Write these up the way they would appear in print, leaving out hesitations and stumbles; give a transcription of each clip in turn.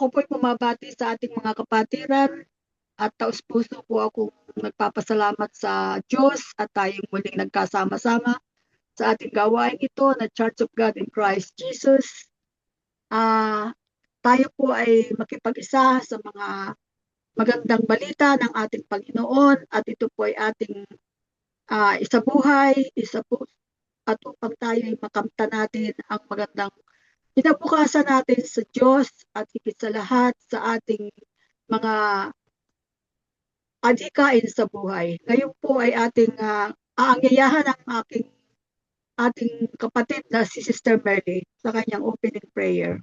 Ako po'y bumabati sa ating mga kapatiran at taos-puso po akong nagpapasalamat sa Diyos at tayong muling nagkasama-sama sa ating gawain ito na Church of God in Christ Jesus. Tayo po ay makipag-isa sa mga magandang balita ng ating Panginoon at ito po ay ating isabuhay, isa po at upang tayo ay makamta natin ang magandang kinabukasan natin sa Diyos at higit sa lahat sa ating mga adhikain sa buhay. Ngayon po ay ating aanyayahan ang ating kapatid na si Sister Merly sa kanyang opening prayer.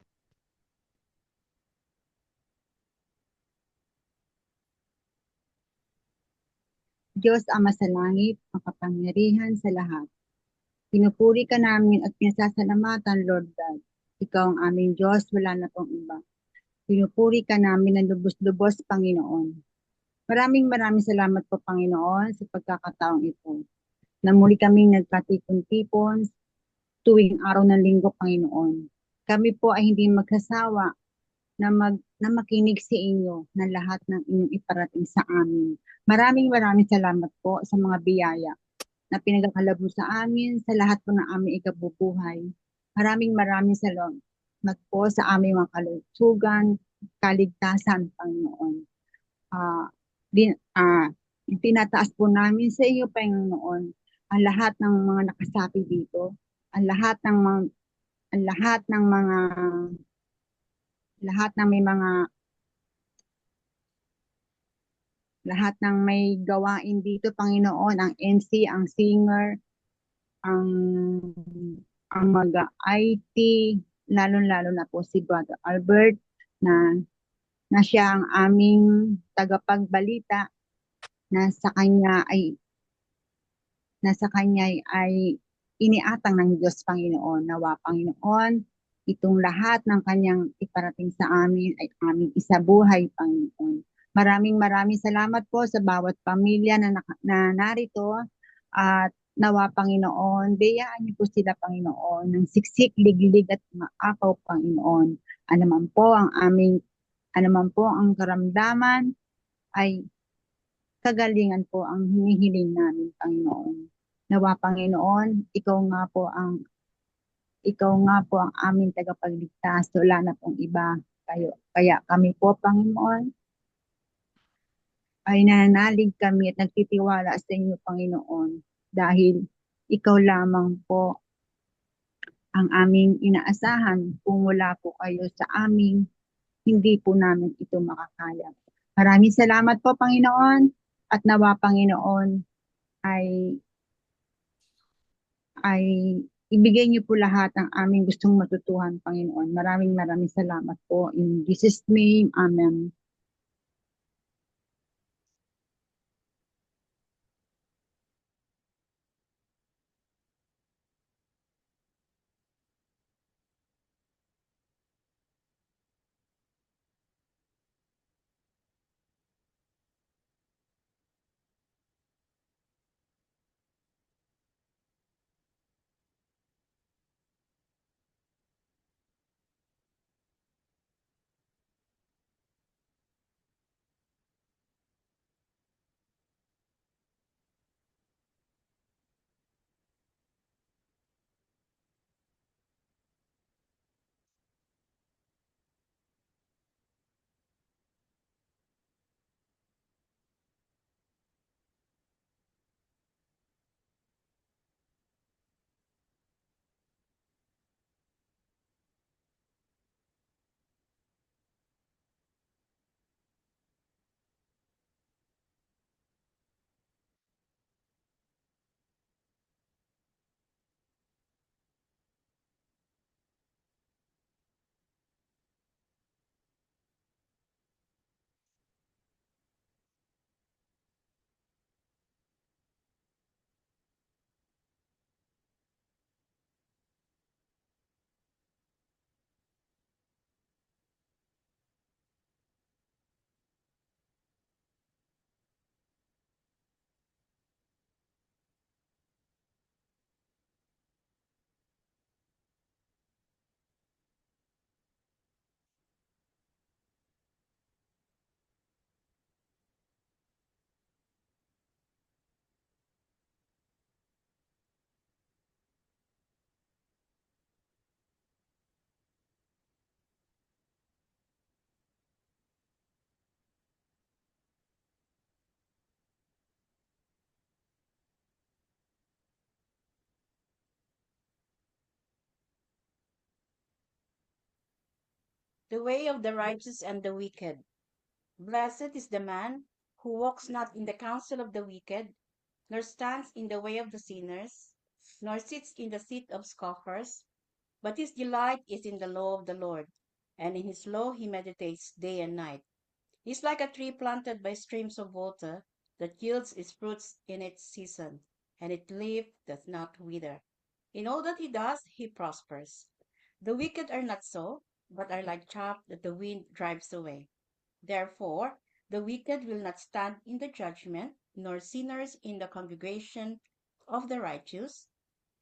Diyos Ama sa langit, makapangyarihan sa lahat. Pinupuri ka namin at pinasasalamatan, Lord God. Ikaw ang aming Diyos, wala na pong iba. Pinupuri ka namin ng lubos-lubos, Panginoon. Maraming salamat po, Panginoon, sa pagkakataong ito. Na muli kaming nagkatipon-tipon tuwing araw ng linggo, Panginoon. Kami po ay hindi magkasawa na makinig sa inyo ng lahat ng inyong iparating sa amin. Maraming salamat po sa mga biyaya na pinagkakaloob sa amin sa lahat po ng aming ikabubuhay. Maraming salamat po sa aming mga kalusugan, kaligtasan, Panginoon. Uh, din, tinataas po namin sa iyo, Panginoon, ang lahat ng mga nakasapi dito, ang lahat ng mga ang lahat ng mga lahat ng may mga lahat ng may gawain dito, Panginoon, ang MC, ang singer, ang mag-IT, lalo-lalo na po si Brother Albert na na siya ang aming tagapagbalita na sa kanya ay iniatang ng Diyos, Panginoon. Nawa, Panginoon, itong lahat ng kanyang iparating sa amin ay aming isabuhay, Panginoon. Maraming salamat po sa bawat pamilya na narito at nawa, Panginoon, biyaan niyo po sila, Panginoon, ng siksik, liglig at maapaw, Panginoon. Ano man po ang karamdaman ay kagalingan po ang hinihiling namin, Panginoon. Nawa, Panginoon, ikaw nga po ang aming tagapagligtas. Wala na pong iba. Kaya kami po, Panginoon, ay nananalig kami at nagtitiwala sa inyo, Panginoon, dahil ikaw lamang po ang aming inaasahan. Kung wala po kayo sa amin, hindi po namin ito makakaya. Maraming salamat po, Panginoon, at nawa, Panginoon, ay ay ibigay niyo po lahat ang aming gustong matutuhan, Panginoon. Maraming salamat po. In Jesus' name, Amen. the way of the righteous and the wicked. Blessed is the man who walks not in the counsel of the wicked, nor stands in the way of the sinners, nor sits in the seat of scoffers, but his delight is in the law of the Lord, and in his law he meditates day and night. He is like a tree planted by streams of water that yields its fruits in its season, and its leaf does not wither. In all that he does, he prospers. The wicked are not so, but are like chaff that the wind drives away. Therefore, the wicked will not stand in the judgment, nor sinners in the congregation of the righteous.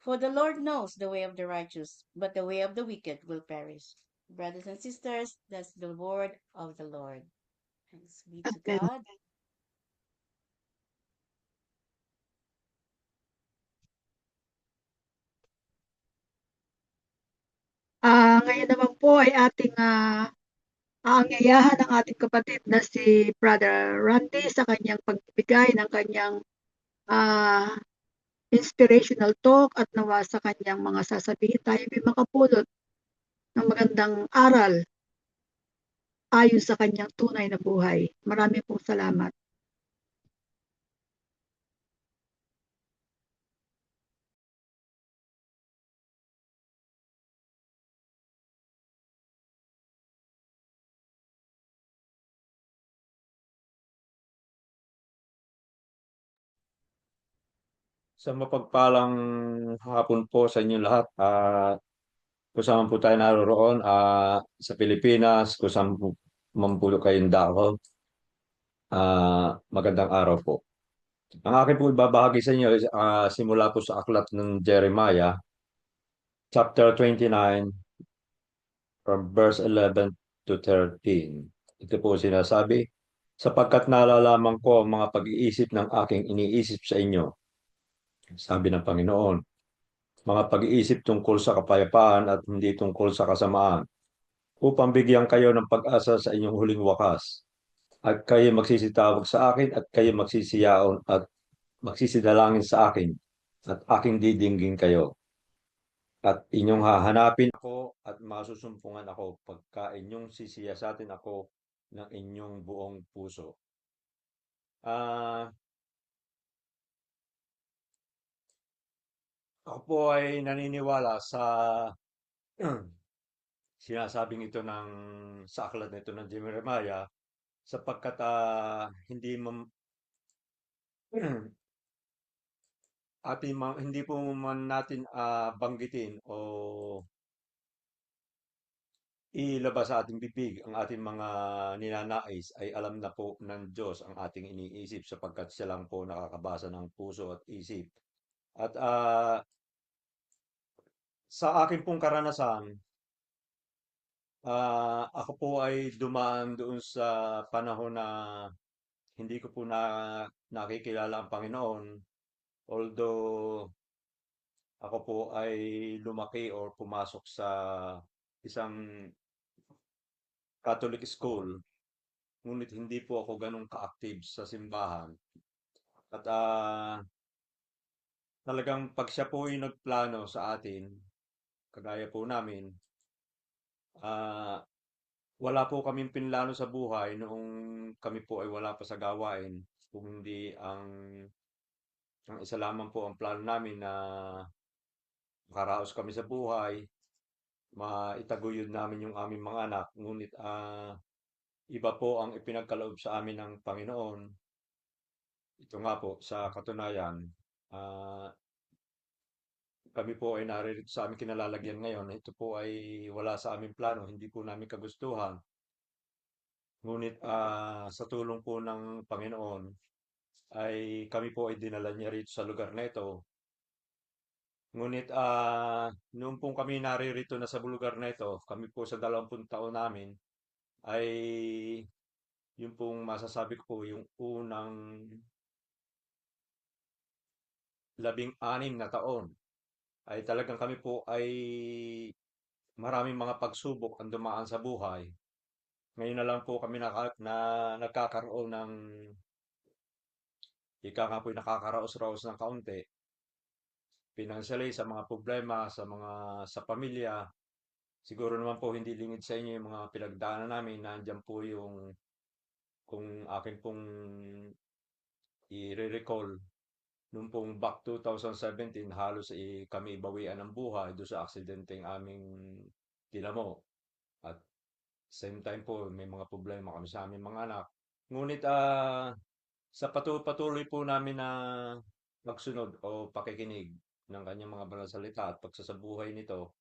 For the Lord knows the way of the righteous, but the way of the wicked will perish. Brothers and sisters, that's the word of the Lord. Thanks be to Amen. God. Ngayon naman po ay ating aanyayahan ang ating kapatid na si Brother Randy sa kanyang pagbibigay ng kanyang ah, inspirational talk at nawa sa kanyang mga sasabihin tayo may makapulot ng magandang aral ayon sa kanyang tunay na buhay. Marami pong salamat. Sa mapagpalang hapon po sa inyo lahat. Kung saan po tayo naroroon sa Pilipinas, kung saan po man po kayong dako, magandang araw po. Ang akin po ibabahagi sa inyo is simula po sa aklat ng Jeremiah, chapter 29, from verse 11 to 13. Ito po sinasabi, sapagkat nalalaman ko ang mga pag-iisip ng aking iniisip sa inyo, sabi ng Panginoon, mga pag-iisip tungkol sa kapayapaan at hindi tungkol sa kasamaan, upang bigyan kayo ng pag-asa sa inyong huling wakas. At kayo magsisitawag sa akin at kayo magsisiyaon at magsisidalangin sa akin at aking didinggin kayo. At inyong hahanapin ako at masusumpungan ako pagka inyong sisiyasatin ako ng inyong buong puso. Ah, ako po ay naniniwala sa sinasabing ito sa aklat nito ng Jeremiah sapagkat hindi po man natin banggitin o ilabas sa ating bibig ang ating mga ninanais ay alam na po ng Diyos ang ating iniisip sapagkat siya lang po nakakabasa ng puso at isip. At sa akin pong karanasan, ako po ay dumaan doon sa panahon na hindi ko po nakikilala ang Panginoon. Although ako po ay lumaki or pumasok sa isang Catholic school, ngunit hindi po ako ganun ka-active sa simbahan. At talagang pag siya po ay nagplano sa atin, kagaya po namin, ah, wala po kaming pinlano sa buhay noong kami po ay wala pa sa gawain, kung hindi ang isa lamang po ang plano namin na makaraos kami sa buhay, maitaguyod namin yung aming mga anak. Ngunit iba po ang ipinagkaloob sa amin ng Panginoon. Ito nga po, sa katunayan, ah, kami po ay naririto sa aming kinalalagyan ngayon. Ito po ay wala sa aming plano, hindi po namin kagustuhan. Ngunit sa tulong po ng Panginoon, ay kami po ay dinala niya rito sa lugar na ito. Ngunit noong po kami naririto na sa lugar na ito, kami po sa 20 taon namin, ay yung pong masasabi ko po, yung unang 16 na taon, ay talagang kami po ay maraming mga pagsubok ang dumaan sa buhay. Ngayon na lang po kami nagkakaroon ng, ika nga po nakakaraos-raos ng kaunti, financially sa mga problema, sa pamilya, siguro naman po hindi lingid sa inyo yung mga pinagdaanan namin. Nandiyan po yung kung akin pong i-recall nung pong back 2017 halos kami bawian ng buhay doon sa aksidenteng aming tinamo. At same time po may mga problema kami sa aming mga anak. Ngunit sa patuloy po namin na magsunod o pakikinig ng kanyang mga banal na salita at pagsasabuhay nito,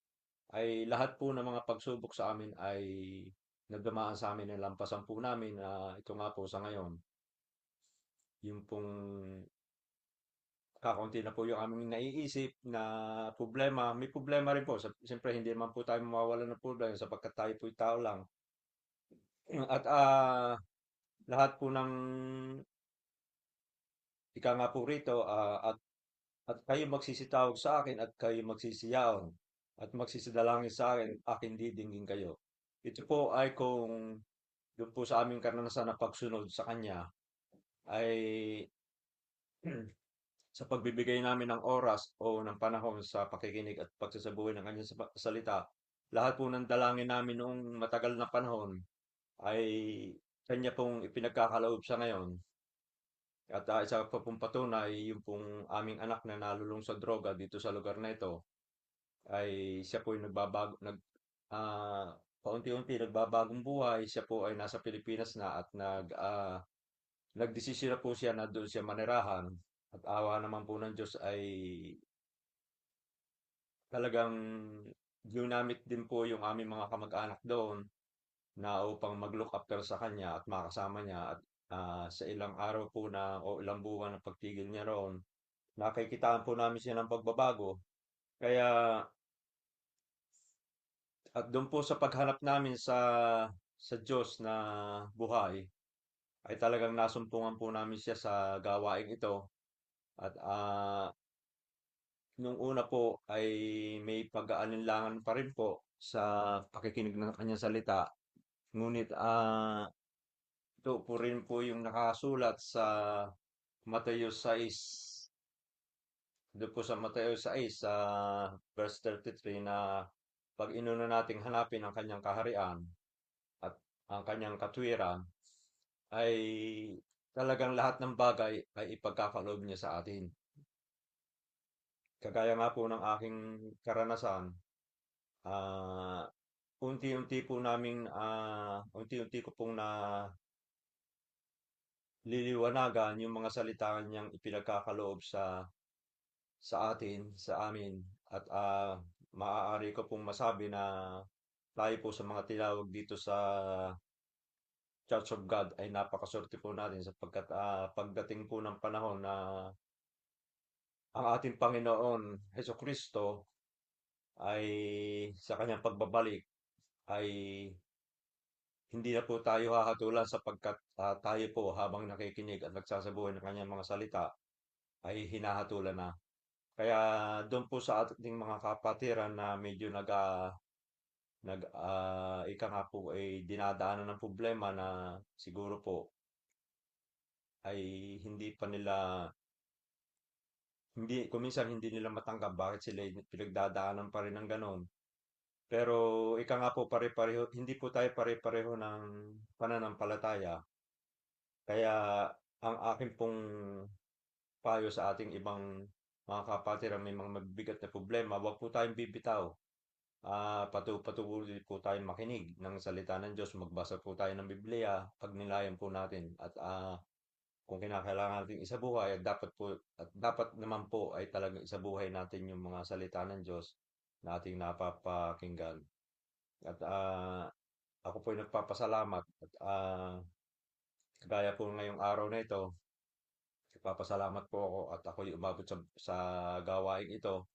ay lahat po ng mga pagsubok sa amin ay nagdamaan sa amin ng lampasan po namin na ito nga po sa ngayon. Yung pong kakaunti na po yung aming naiisip na problema. May problema rin po. Siyempre, hindi naman po tayo mawawalan ng problema sapagkat tayo po'y tao lang. At lahat po ng ika nga po rito, at kayo magsisitawag sa akin at kayo magsisiyaon at magsisidalangin sa akin, akin didingin kayo. Ito po ay kung doon po sa aming karanasan na pagsunod sa Kanya ay sa pagbibigay namin ng oras o ng panahon sa pakikinig at pagsasabuhay ng Kanyang salita. Lahat po ng dalangin namin noong matagal na panahon ay Kanya pong ipinagkakaloob sa ngayon. At isa pa pong patunay, yung pong aming anak na nalulung sa droga dito sa lugar na ito, ay siya po yung ah, paunti-unti nagbabagong buhay. Siya po ay nasa Pilipinas na at nagdesisyon na po siya na doon siya manirahan. At awa naman po ng Diyos ay talagang ginamit din po yung aming mga kamag-anak doon na upang mag-look after sa kanya at makasama niya at sa ilang araw po na o ilang buwan ng pagtigil niya roon, nakikitaan po namin siya ng pagbabago. Kaya at doon po sa paghanap namin sa Diyos na buhay, ay talagang nasumpungan po namin siya sa gawaing ito. At nung una po ay may pag-aalinlangan pa rin po sa pakikinig ng kanyang salita. Ngunit ito po rin po yung nakasulat sa Mateo 6. Doon po sa Mateo 6 sa verse 33 na pag inuna nating hanapin ang kanyang kaharian at ang kanyang katwiran, ay talagang lahat ng bagay ay ipagkakaloob niya sa atin. Kagaya nga po ng aking karanasan, ah, unti-unti ko pong na liliwanagan yung mga salita niyang ipinagkakaloob sa atin, sa amin. At maaari ko pong masabi na tayo po sa mga tinawag dito sa Church of God ay napakaswerte po natin sapagkat pagdating po ng panahon na ang ating Panginoon Heso Kristo ay sa kanyang pagbabalik ay hindi na po tayo hahatulan sapagkat tayo po habang nakikinig at nagsasabuhay ng kanyang mga salita ay hinahatulan na. Kaya doon po sa ating mga kapatiran na medyo ika nga po ay dinadaanan ng problema na siguro po ay hindi pa nila kuminsan hindi nila matanggap bakit sila pinagdadaanan pa rin ng gano'n. Pero ika nga po pare-pareho, hindi po tayo pare-pareho ng pananampalataya. Kaya ang akin pong payo sa ating ibang mga kapatid na may mga mabibigat na problema, wag po tayong bibitaw. Patuloy po tayong makinig ng salita ng Diyos, magbasa po tayo ng Biblia, pagnilayan po natin at kung kinakailangan natin isabuhay at dapat naman po ay talagang isabuhay natin yung mga salita ng Diyos na ating napapakinggan. At ako po ay nagpapasalamat at kagaya po ngayong araw na ito, nagpapasalamat po ako at ako'y umabot sa gawaing ito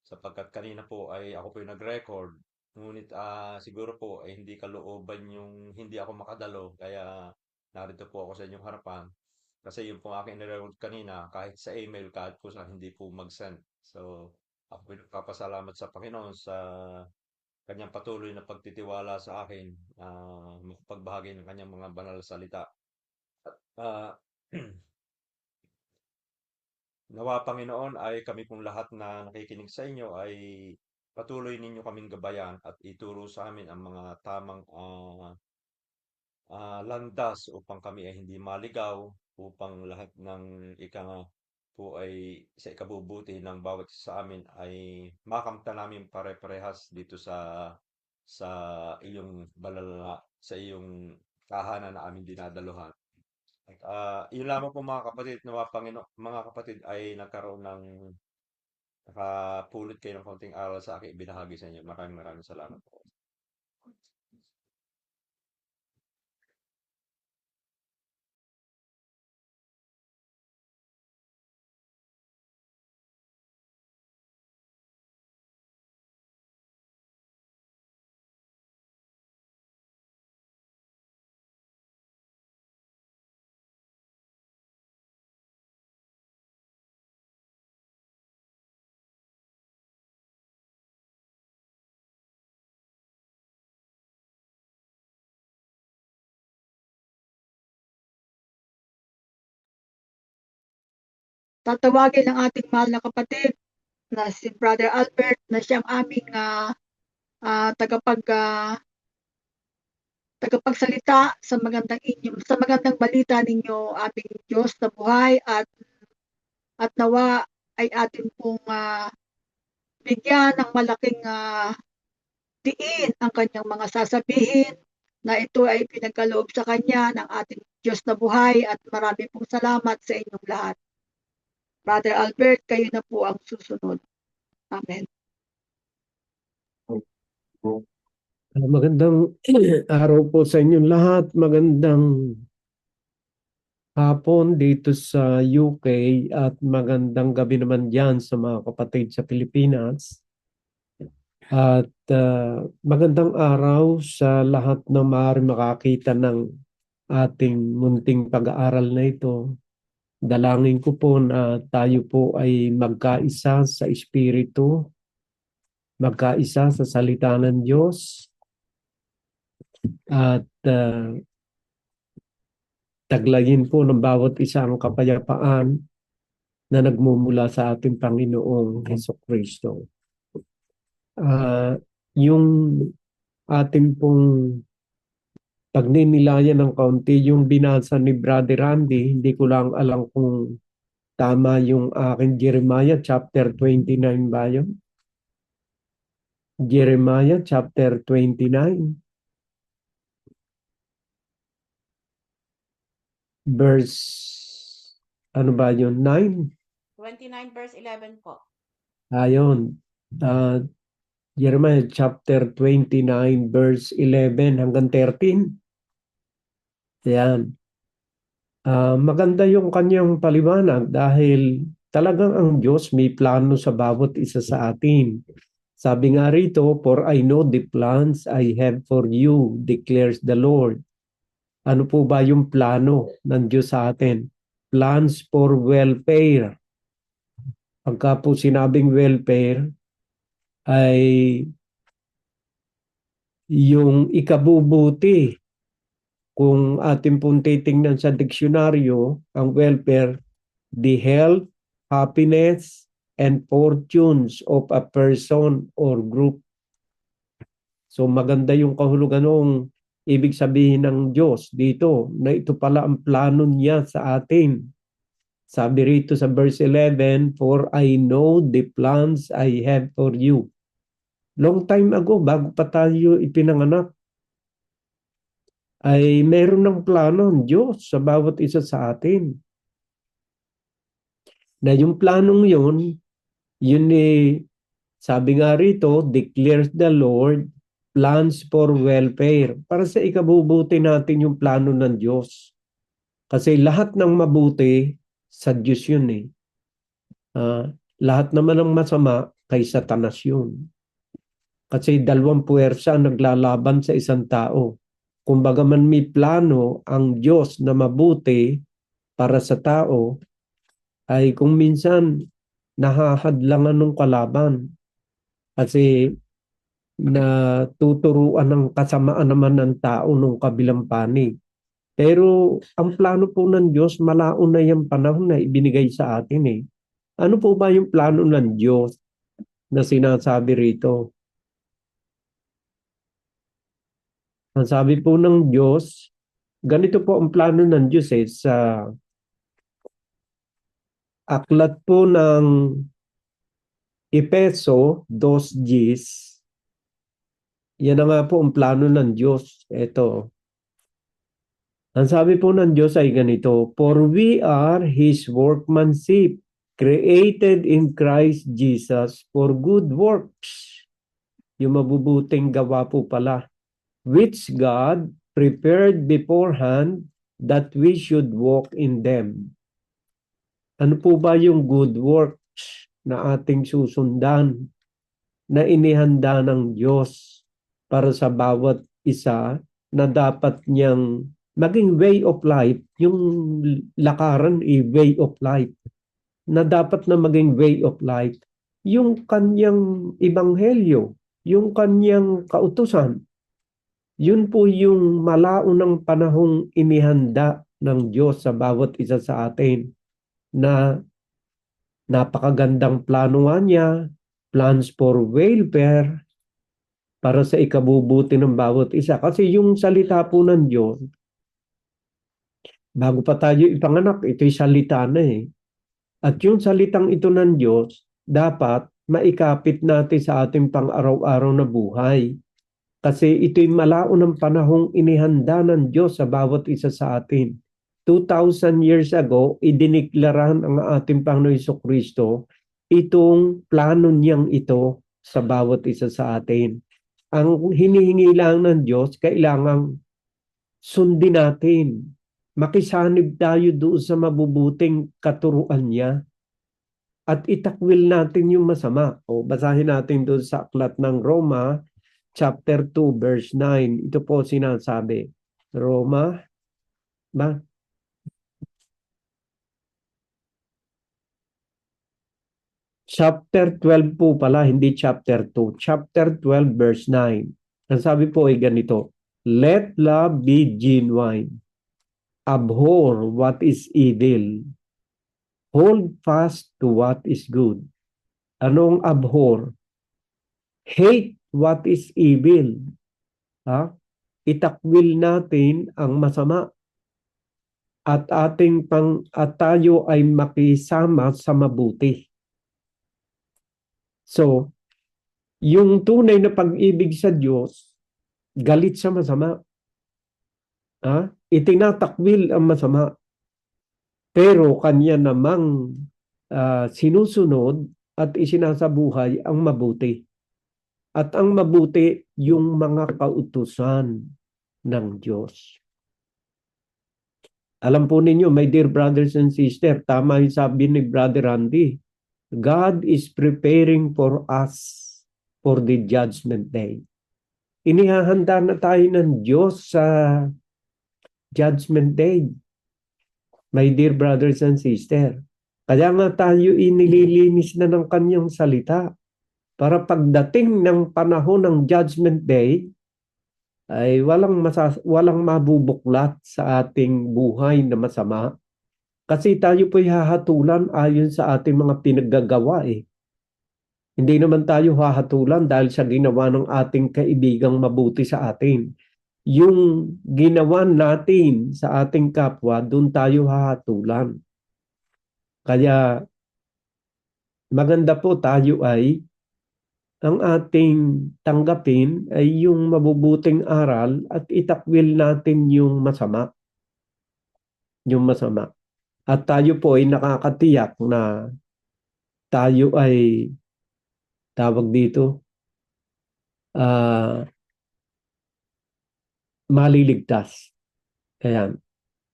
sapagkat kanina po ay ako po yung nag-record. Ngunit siguro po ay hindi kalooban yung hindi ako makadalo kaya narito po ako sa inyong harapan. Kasi yung po aking nirecord kanina kahit sa email kahit po sa hindi po mag-send. So ako po yung nagpapasalamat sa Panginoon sa kanyang patuloy na pagtitiwala sa akin na makapagbahagi ng kanyang mga banal na salita. Ah, Nawa Panginoon ay kami pong lahat na nakikinig sa inyo ay patuloy ninyo kaming gabayan at ituro sa amin ang mga tamang landas upang kami ay hindi maligaw, upang lahat ng ika nga po ay sa ikabubuti ng bawat isa sa amin ay makamta namin pare-parehas dito sa iyong sa iyong tahanan na aming dinadaluhan. At yun lamang po mga kapatid, mga kapatid ay nakapulot kayo ng konting aral sa aking ibinahagi sa inyo. Maraming maraming salamat po. Tatawagin ang ating mahal na kapatid na si Brother Albert na siyang aming tagapagsalita sa magandang balita ninyo, aming Diyos na buhay, at nawa ay atin pong bigyan ng malaking diin ang kanyang mga sasabihin, na ito ay pinagkaloob sa kanya ng ating Diyos na buhay, at marami pong salamat sa inyong lahat. Brother Albert, kayo na po ang susunod. Amen. Magandang araw po sa inyong lahat. Magandang hapon dito sa UK at magandang gabi naman dyan sa mga kapatid sa Pilipinas. At magandang araw sa lahat na maaari makakita ng ating munting pag-aaral na ito. Dalangin ko po na tayo po ay magkaisa sa Espiritu, magkaisa sa salita ng Diyos, at taglayin po ng bawat isa ang kapayapaan na nagmumula sa ating Panginoong Hesukristo. Yung ating pong pagninilayan ng kaunti, yung binasa ni Brother Randy, hindi ko lang alam kung tama yung aking Jeremiah chapter 29 ba yun? Jeremiah chapter 29. Verse, ano ba yun? 9? 29 verse 11 po. Ayun. Jeremiah chapter 29 verse 11 hanggang 13. Ayan. Maganda yung kanyang paliwanag dahil talagang ang Diyos may plano sa bawat isa sa atin. Sabi nga rito, for I know the plans I have for you, declares the Lord. Ano po ba yung plano ng Diyos sa atin? Plans for welfare. Pagka po sinabing welfare, ay yung ikabubuti. Kung ating pong titingnan sa diksyonaryo, ang welfare, the health, happiness, and fortunes of a person or group. So maganda yung kahulugan ng ibig sabihin ng Diyos dito, na ito pala ang plano niya sa atin. Sabi rito sa verse 11, for I know the plans I have for you. Long time ago, bago pa tayo ipinanganak, ay meron ng plano ng Diyos sa bawat isa sa atin. Na yung planong yun sabi nga rito, declares the Lord, plans for welfare. Para sa ikabubuti natin yung plano ng Diyos. Kasi lahat ng mabuti, sa Diyos yun eh. Lahat naman ng masama, kay Satanas yun. Kasi dalawang puwersa naglalaban sa isang tao. Kumbaga man may plano ang Diyos na mabuti para sa tao, ay kung minsan nahahadlangan ng kalaban. Kasi natuturuan ng kasamaan naman ng tao nung kabilang panig. Pero ang plano po ng Diyos, malaon na yung panahon na ibinigay sa atin eh. Ano po ba yung plano ng Diyos? na sinasabi rito. Ang sabi po ng Diyos, ganito po ang plano ng Diyos sa aklat po ng Efeso 2:10. Yan na nga po ang plano ng Diyos. Ito. Ang sabi po ng Diyos ay ganito, for we are His workmanship, created in Christ Jesus for good works. Yung mabubuting gawa po pala, which God prepared beforehand that we should walk in them. Ano po ba yung good works na ating susundan, na inihanda ng Diyos para sa bawat isa na dapat niyang maging way of life, yung lakaran way of life, na dapat na maging way of life, yung kanyang ebanghelyo, yung kanyang kautusan. Yun po yung malaunang panahong inihanda ng Diyos sa bawat isa sa atin, na napakagandang plano nga niya, plans for welfare, para sa ikabubuti ng bawat isa. Kasi yung salita po ng Diyos, bago pa tayo ipanganak, ito'y salita na eh. At yung salitang ito ng Diyos, dapat maikapit natin sa ating pang-araw-araw na buhay. Kasi ito'y malaunang panahong inihanda ng Diyos sa bawat isa sa atin. 2,000 years ago, idiniklarahan ang ating Panginoon Jesucristo itong plano niyang ito sa bawat isa sa atin. Ang hinihingi lang ng Diyos, kailangang sundin natin. Makisanib tayo doon sa mabubuting katuruan niya at itakwil natin yung masama. O basahin natin doon sa aklat ng Roma, chapter 2, verse 9. Ito po sinasabi. Roma, ba? Chapter 12 po pala, hindi chapter 2. Chapter 12, verse 9. Ang sabi po ay ganito, let love be genuine. Abhor what is evil. Hold fast to what is good. Anong abhor? Hate what is evil. Itakwil natin ang masama. At tayo ay makisama sa mabuti. So, yung tunay na pag-ibig sa Diyos, galit sa masama. Itinatakwil ang masama. Pero kanya namang sinusunod at isinasabuhay ang mabuti. At ang mabuti, yung mga kautusan ng Diyos. Alam po ninyo, my dear brothers and sisters, tama yung sabi ni Brother Randy, God is preparing for us for the judgment day. Inihahanda na tayo ng Diyos sa judgment day. My dear brothers and sisters, kaya nga tayo inililinis na ng kanyang salita para pagdating ng panahon ng judgment day ay walang mabubuklat sa ating buhay na masama. Kasi tayo po'y hahatulan ayon sa ating mga pinaggagawa eh. Hindi naman tayo hahatulan dahil sa ginawa ng ating kaibigang mabuti sa atin. Yung ginawa natin sa ating kapwa, doon tayo hahatulan. Kaya maganda po tayo ay ang ating tanggapin ay yung mabubuting aral at itakwil natin yung masama. Yung masama. At tayo po ay nakakatiyak na tayo ay tawag dito maliligtas. Ayan.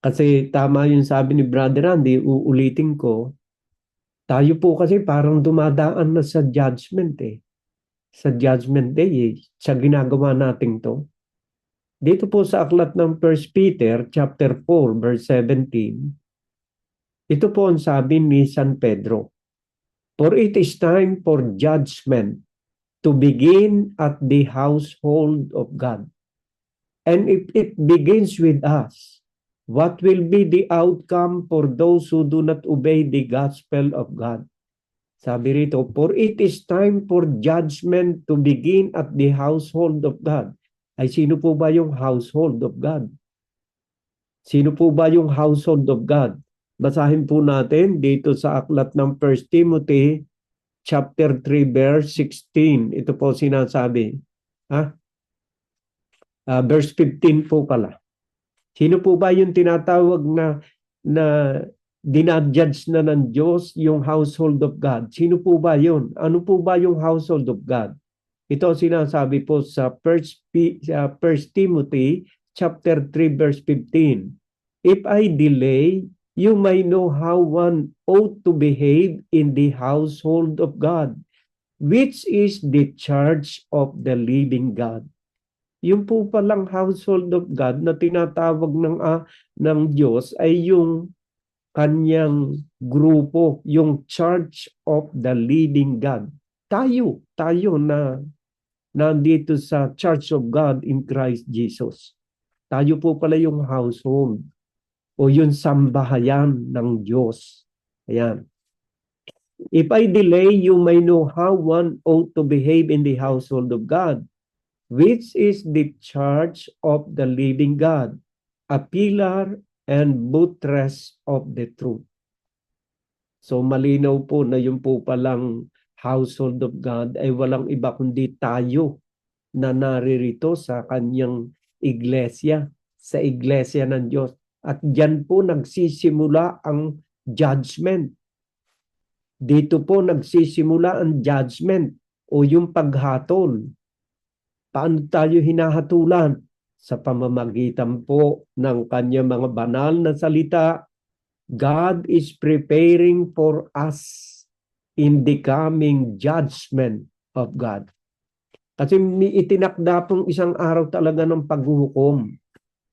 Kasi tama yung sabi ni Brother Randy, uulitin ko, tayo po kasi parang dumadaan na sa judgment eh. Sa judgment day eh, sa ginagawa natin to. Dito po sa aklat ng 1 Peter chapter 4 verse 17, ito po ang sabi ni San Pedro, for it is time for judgment to begin at the household of God. And if it begins with us, what will be the outcome for those who do not obey the gospel of God? Sabi rito, for it is time for judgment to begin at the household of God. Ay sino po ba yung household of God? Sino po ba yung household of God? Basahin po natin dito sa aklat ng 1 Timothy chapter 3 verse 16. Ito po sinasabi. Verse 15 po pala. Sino po ba yung tinatawag na dinadjudge na ng Diyos yung household of God? Sino po ba yun? Ano po ba yung household of God? Ito sinasabi po sa 1 Timothy chapter 3 verse 15. If I delay, you may know how one ought to behave in the household of God, which is the church of the living God. Yung po palang household of God na tinatawag ng Diyos ay yung kanyang grupo, yung church of the living God. Tayo na nandito sa Church of God in Christ Jesus. Tayo po pala yung household o yung sambahayan ng Diyos. Ayan. If I delay, you may know how one ought to behave in the household of God, which is the church of the living God, a pillar and buttress of the truth. So malinaw po na yung po palang household of God ay walang iba kundi tayo na naririto sa kanyang iglesia, sa iglesia ng Diyos. At diyan po nagsisimula ang judgment. Dito po nagsisimula ang judgment o yung paghatol. Paano tayo hinahatulan? Sa pamamagitan po ng kanyang mga banal na salita, God is preparing for us in the coming judgment of God. Kasi may itinakda pong isang araw talaga ng paghuhukom.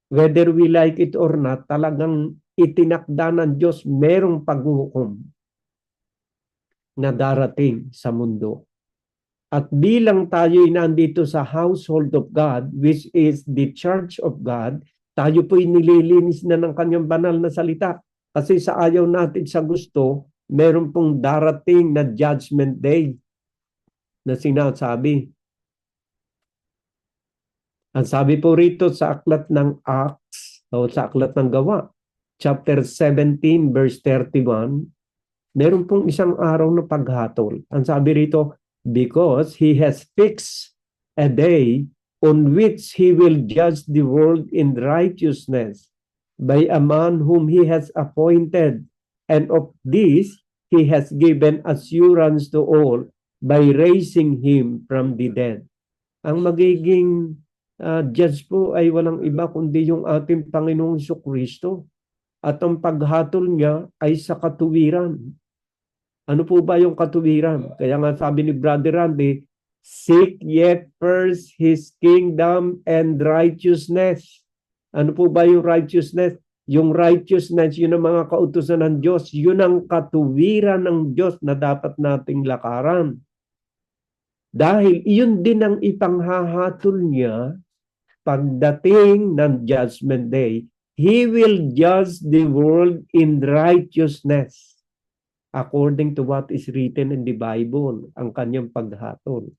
Whether we like it or not, talagang itinakda ng Diyos merong paghuhukom na darating sa mundo. At bilang tayo'y nandito sa household of God, which is the church of God, tayo po'y nililinis na ng kanyang banal na salita. Kasi sa ayaw natin sa gusto, meron pong darating na judgment day na sinasabi. Ang sabi po rito sa aklat ng Acts o sa aklat ng Gawa, chapter 17 verse 31, meron pong isang araw na paghatol. Ang sabi rito, because he has fixed a day on which he will judge the world in righteousness by a man whom he has appointed, and of this he has given assurance to all by raising him from the dead. Ang magiging judge po ay walang iba kundi yung ating Panginoong Jesucristo. At ang paghatol niya ay sa katuwiran. Ano po ba yung katuwiran? Kaya nga sabi ni Brother Randy, seek ye first His kingdom and righteousness. Ano po ba yung righteousness? Yung righteousness, yun ang mga kautusan ng Diyos. Yun ang katuwiran ng Diyos na dapat nating lakaran. Dahil iyon din ang ipanghahatol niya pagdating ng Judgment Day. He will judge the world in righteousness. According to what is written in the Bible, ang kanyang paghatol.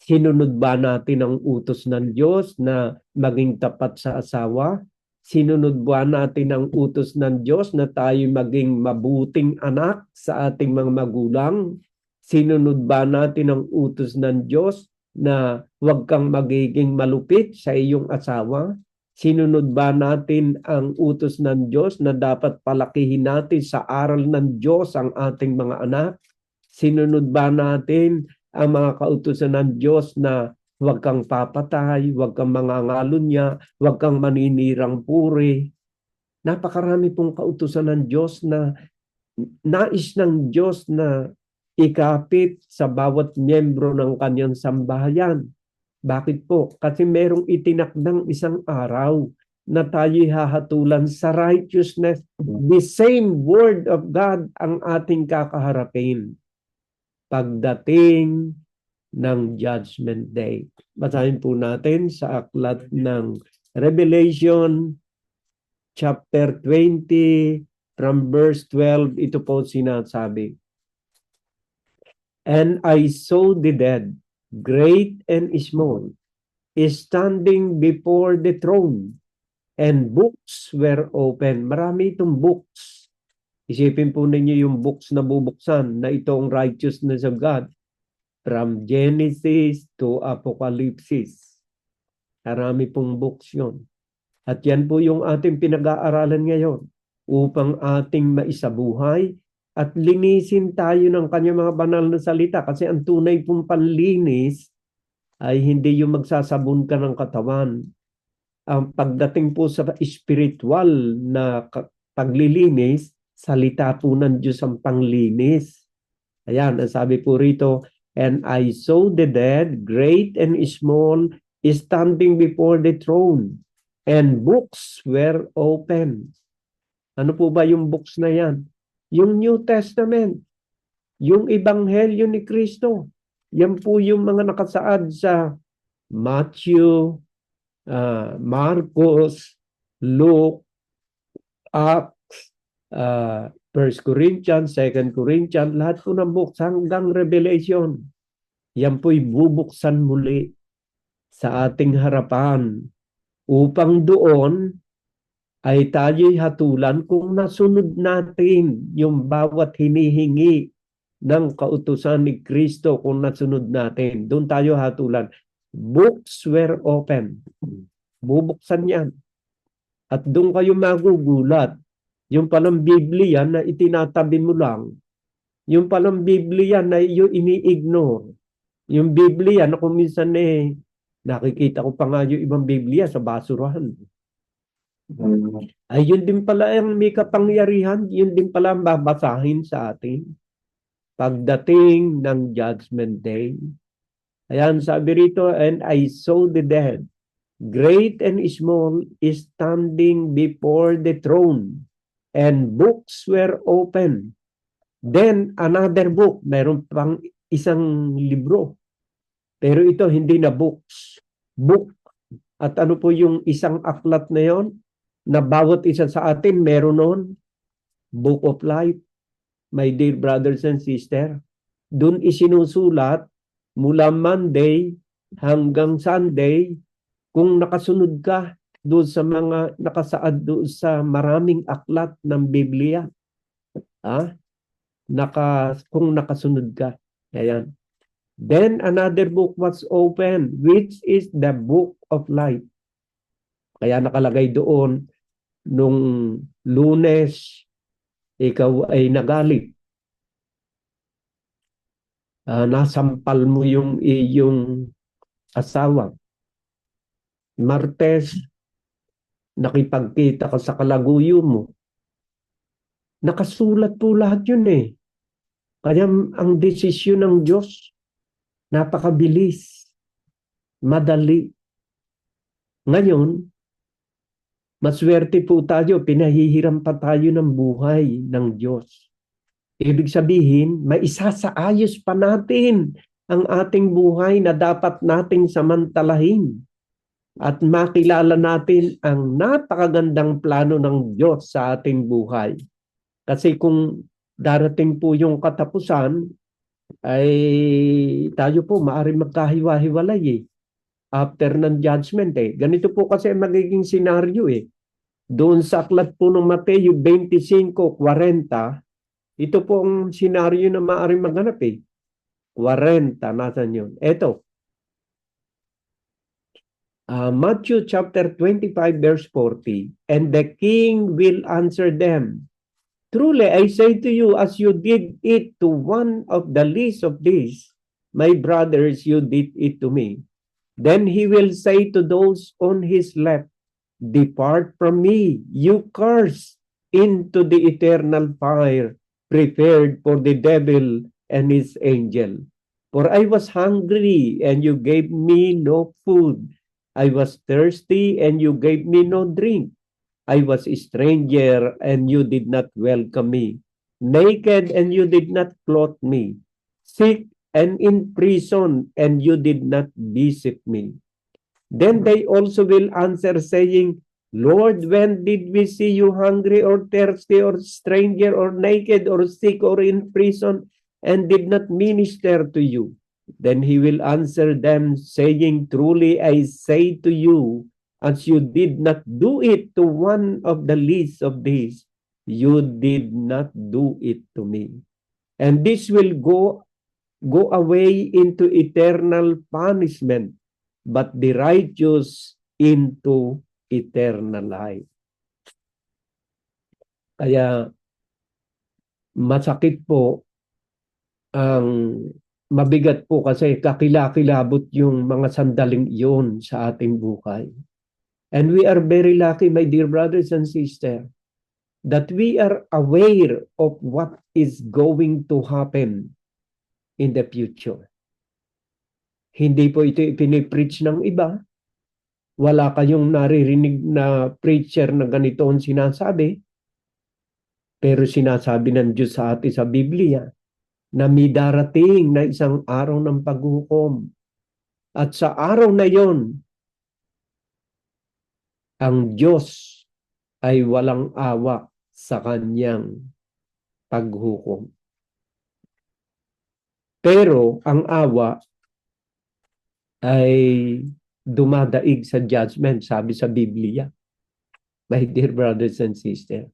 Sinunod ba natin ang utos ng Diyos na maging tapat sa asawa? Sinunod ba natin ang utos ng Diyos na tayo maging mabuting anak sa ating mga magulang? Sinunod ba natin ang utos ng Diyos na huwag kang magiging malupit sa iyong asawa? Sinunod ba natin ang utos ng Diyos na dapat palakihin natin sa aral ng Diyos ang ating mga anak? Sinunod ba natin ang mga kautusan ng Diyos na huwag kang papatay, huwag kang mangangalunya, huwag kang maninirang puri? Napakarami pong kautusan ng Diyos na nais ng Diyos na ikapit sa bawat miyembro ng kanyang sambahayan. Bakit po? Kasi merong itinakdang isang araw na tayo'y hahatulan sa righteousness. The same word of God ang ating kakaharapin pagdating ng Judgment Day. Basahin po natin sa aklat ng Revelation chapter 20 from verse 12. Ito po sinasabi. And I saw the dead, great and small, standing before the throne, and books were open. Marami itong books. Isipin po ninyo yung books na bubuksan na itong righteousness of God. From Genesis to Apocalypse. Marami pong books yun. At yan po yung ating pinag-aaralan ngayon upang ating maisabuhay at linisin tayo ng kanyang mga banal na salita. Kasi ang tunay pong panlinis ay hindi yung magsasabon ka ng katawan. Ang pagdating po sa spiritual na paglilinis, salita po ng Diyos ang panglinis. Ayan, ang sabi po rito, and I saw the dead, great and small, standing before the throne, and books were open. Ano po ba yung books na yan? Yung New Testament, yung Ebanghelyo ni Kristo. Yan po yung mga nakasaad sa Matthew, Marcos, Luke, Acts, 1 Corinthians, 2 Corinthians, lahat po ng books hanggang Revelation. Yan po'y bubuksan muli sa ating harapan upang doon ay tayo'y hatulan kung nasunod natin yung bawat hinihingi ng kautusan ni Kristo kung nasunod natin. Doon tayo hatulan. Books were open. Bubuksan yan. At doon kayo magugulat. Yung palang Biblia na itinatabi mo lang, yung palang Biblia na yung ini-ignore, yung Biblia na kung minsan nakikita ko pa nga yung ibang Biblia sa basurahan. Ay yun din pala ang may kapangyarihan, yun din pala ang babasahin sa atin pagdating ng Judgment Day. Ayan, sabi rito, and I saw the dead, great and small, standing before the throne. And books were open. Then another book, mayroon pang isang libro. Pero ito hindi na books. Book. At ano po yung isang aklat na yon? Na bawat isa sa atin meron nun? Book of Life. My dear brothers and sisters. Doon isinusulat mula Monday hanggang Sunday kung nakasunod ka doon sa mga nakasaad doon sa maraming aklat ng Biblia. Kung nakasunod ka. Ayan. Then another book was open, which is the book of life. Kaya nakalagay doon, nung Lunes, ikaw ay nagalit. Nasampal mo yung iyong asawa. Martes, nakipagkita ka sa kalaguyo mo. Nakasulat po lahat yun eh. Kaya ang desisyon ng Diyos, napakabilis, madali. Ngayon, maswerte po tayo, pinahihiram pa tayo ng buhay ng Diyos. Ibig sabihin, maisasaayos pa natin ang ating buhay na dapat nating samantalahin. At makilala natin ang napakagandang plano ng Diyos sa ating buhay. Kasi kung darating po yung katapusan, ay tayo po maaaring magkahiwa-hiwalay eh. After ng judgment eh. Ganito po kasi magiging senaryo eh. Doon sa aklat po ng Mateo 25:40, ito po ang senaryo na maaaring maganap eh. 40, nasan yun? Eto. Matthew chapter 25 verse 40, and the king will answer them, truly I say to you, as you did it to one of the least of these, my brothers, you did it to me. Then he will say to those on his left, depart from me, you cursed, into the eternal fire prepared for the devil and his angel. For I was hungry, and you gave me no food. I was thirsty, and you gave me no drink. I was a stranger, and you did not welcome me. Naked, and you did not clothe me. Sick and in prison, and you did not visit me. Then they also will answer, saying, Lord, when did we see you hungry or thirsty or stranger or naked or sick or in prison and did not minister to you? Then he will answer them, saying, Truly I say to you, as you did not do it to one of the least of these, you did not do it to me. And this will go away into eternal punishment, but the righteous into eternal life. Kaya masakit po ang mabigat po kasi kakilakilabot yung mga sandaling iyon sa ating buhay. And we are very lucky, my dear brothers and sisters, that we are aware of what is going to happen in the future. Hindi po ito ipinipreach ng iba. Wala kayong naririnig na preacher na ganito ang sinasabi. Pero sinasabi ng Diyos sa atin sa Biblia na may darating na isang araw ng paghukom. At sa araw na yon, ang Diyos ay walang awa sa kanyang paghukom. Pero ang awa ay dumadaig sa judgment, sabi sa Biblia. My dear brothers and sisters.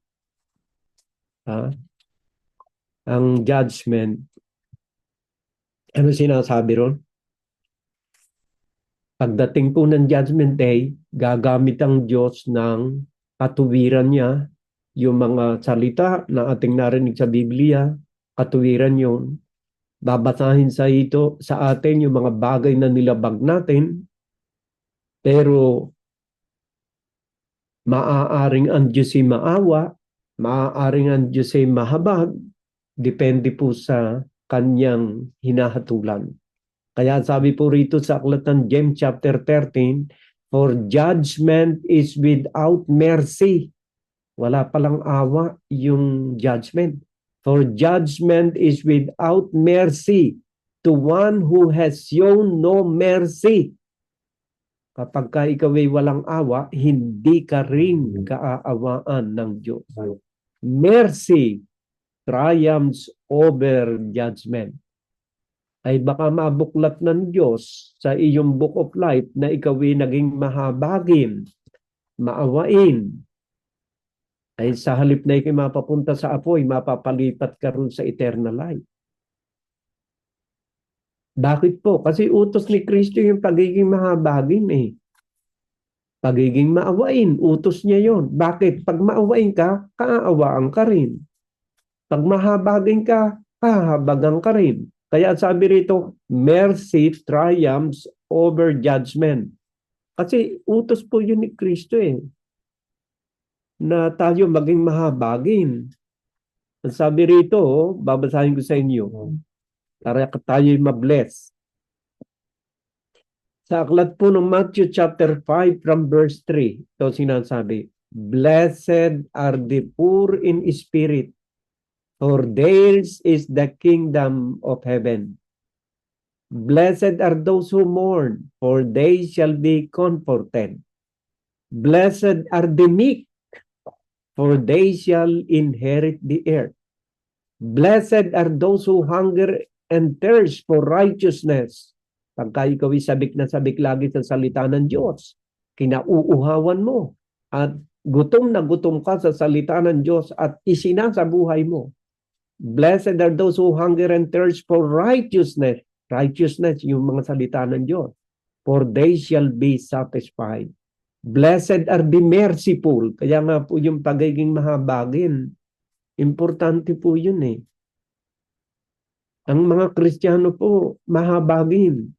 Ang judgment, ano sinasabi ron? Pagdating po ng judgment day, gagamit ang Diyos ng katuwiran niya, yung mga salita na ating narinig sa Biblia, katuwiran yun. Babasahin sa atin yung mga bagay na nilabag natin, pero maaaring ang Diyos ay maawa, maaaring ang Diyos ay mahabag, depende po sa kanyang hinahatulan. Kaya sabi po rito sa aklat ng James chapter 13, for judgment is without mercy. Wala palang awa yung judgment. For judgment is without mercy to one who has shown no mercy. Kapag ka ikaw ay walang awa, hindi ka rin kaaawaan ng Diyos. Mercy triumphs over judgment. Ay baka mabuklat ng Diyos sa iyong book of life na ikaw ay naging mahabagin, maawain. Ay sa halip na ikaw mapapunta sa apoy, mapapalipat ka rin sa eternal life. Bakit po? Kasi utos ni Kristo yung pagiging mahabagin eh. Pagiging maawain, utos niya yon. Bakit? Pag maawain ka, kaaawaan ka rin. Pag mahabagin ka, kahabagan ka rin. Kaya sabi rito, mercy triumphs over judgment. Kasi utos po yun ni Kristo eh. Na tayo maging mahabagin. Sabi rito, babasahin ko sa inyo, para tayo'y mabless. Sa aklat po ng Matthew chapter 5 from verse 3, ito sinasabi, Blessed are the poor in spirit, for theirs is the kingdom of heaven. Blessed are those who mourn, for they shall be comforted. Blessed are the meek, for they shall inherit the earth. Blessed are those who hunger and thirst for righteousness. Pagka ikaw ay sabik na sabik lagi sa salita ng Diyos, kinauuhawan mo at gutom na gutom ka sa salita ng Diyos at isinasa buhay mo. Blessed are those who hunger and thirst for righteousness. Righteousness, yung mga salita ng Diyos. For they shall be satisfied. Blessed are the merciful. Kaya nga po yung pagiging mahabagin, importante po yun eh. Ang mga Kristiyano po, mahabagin.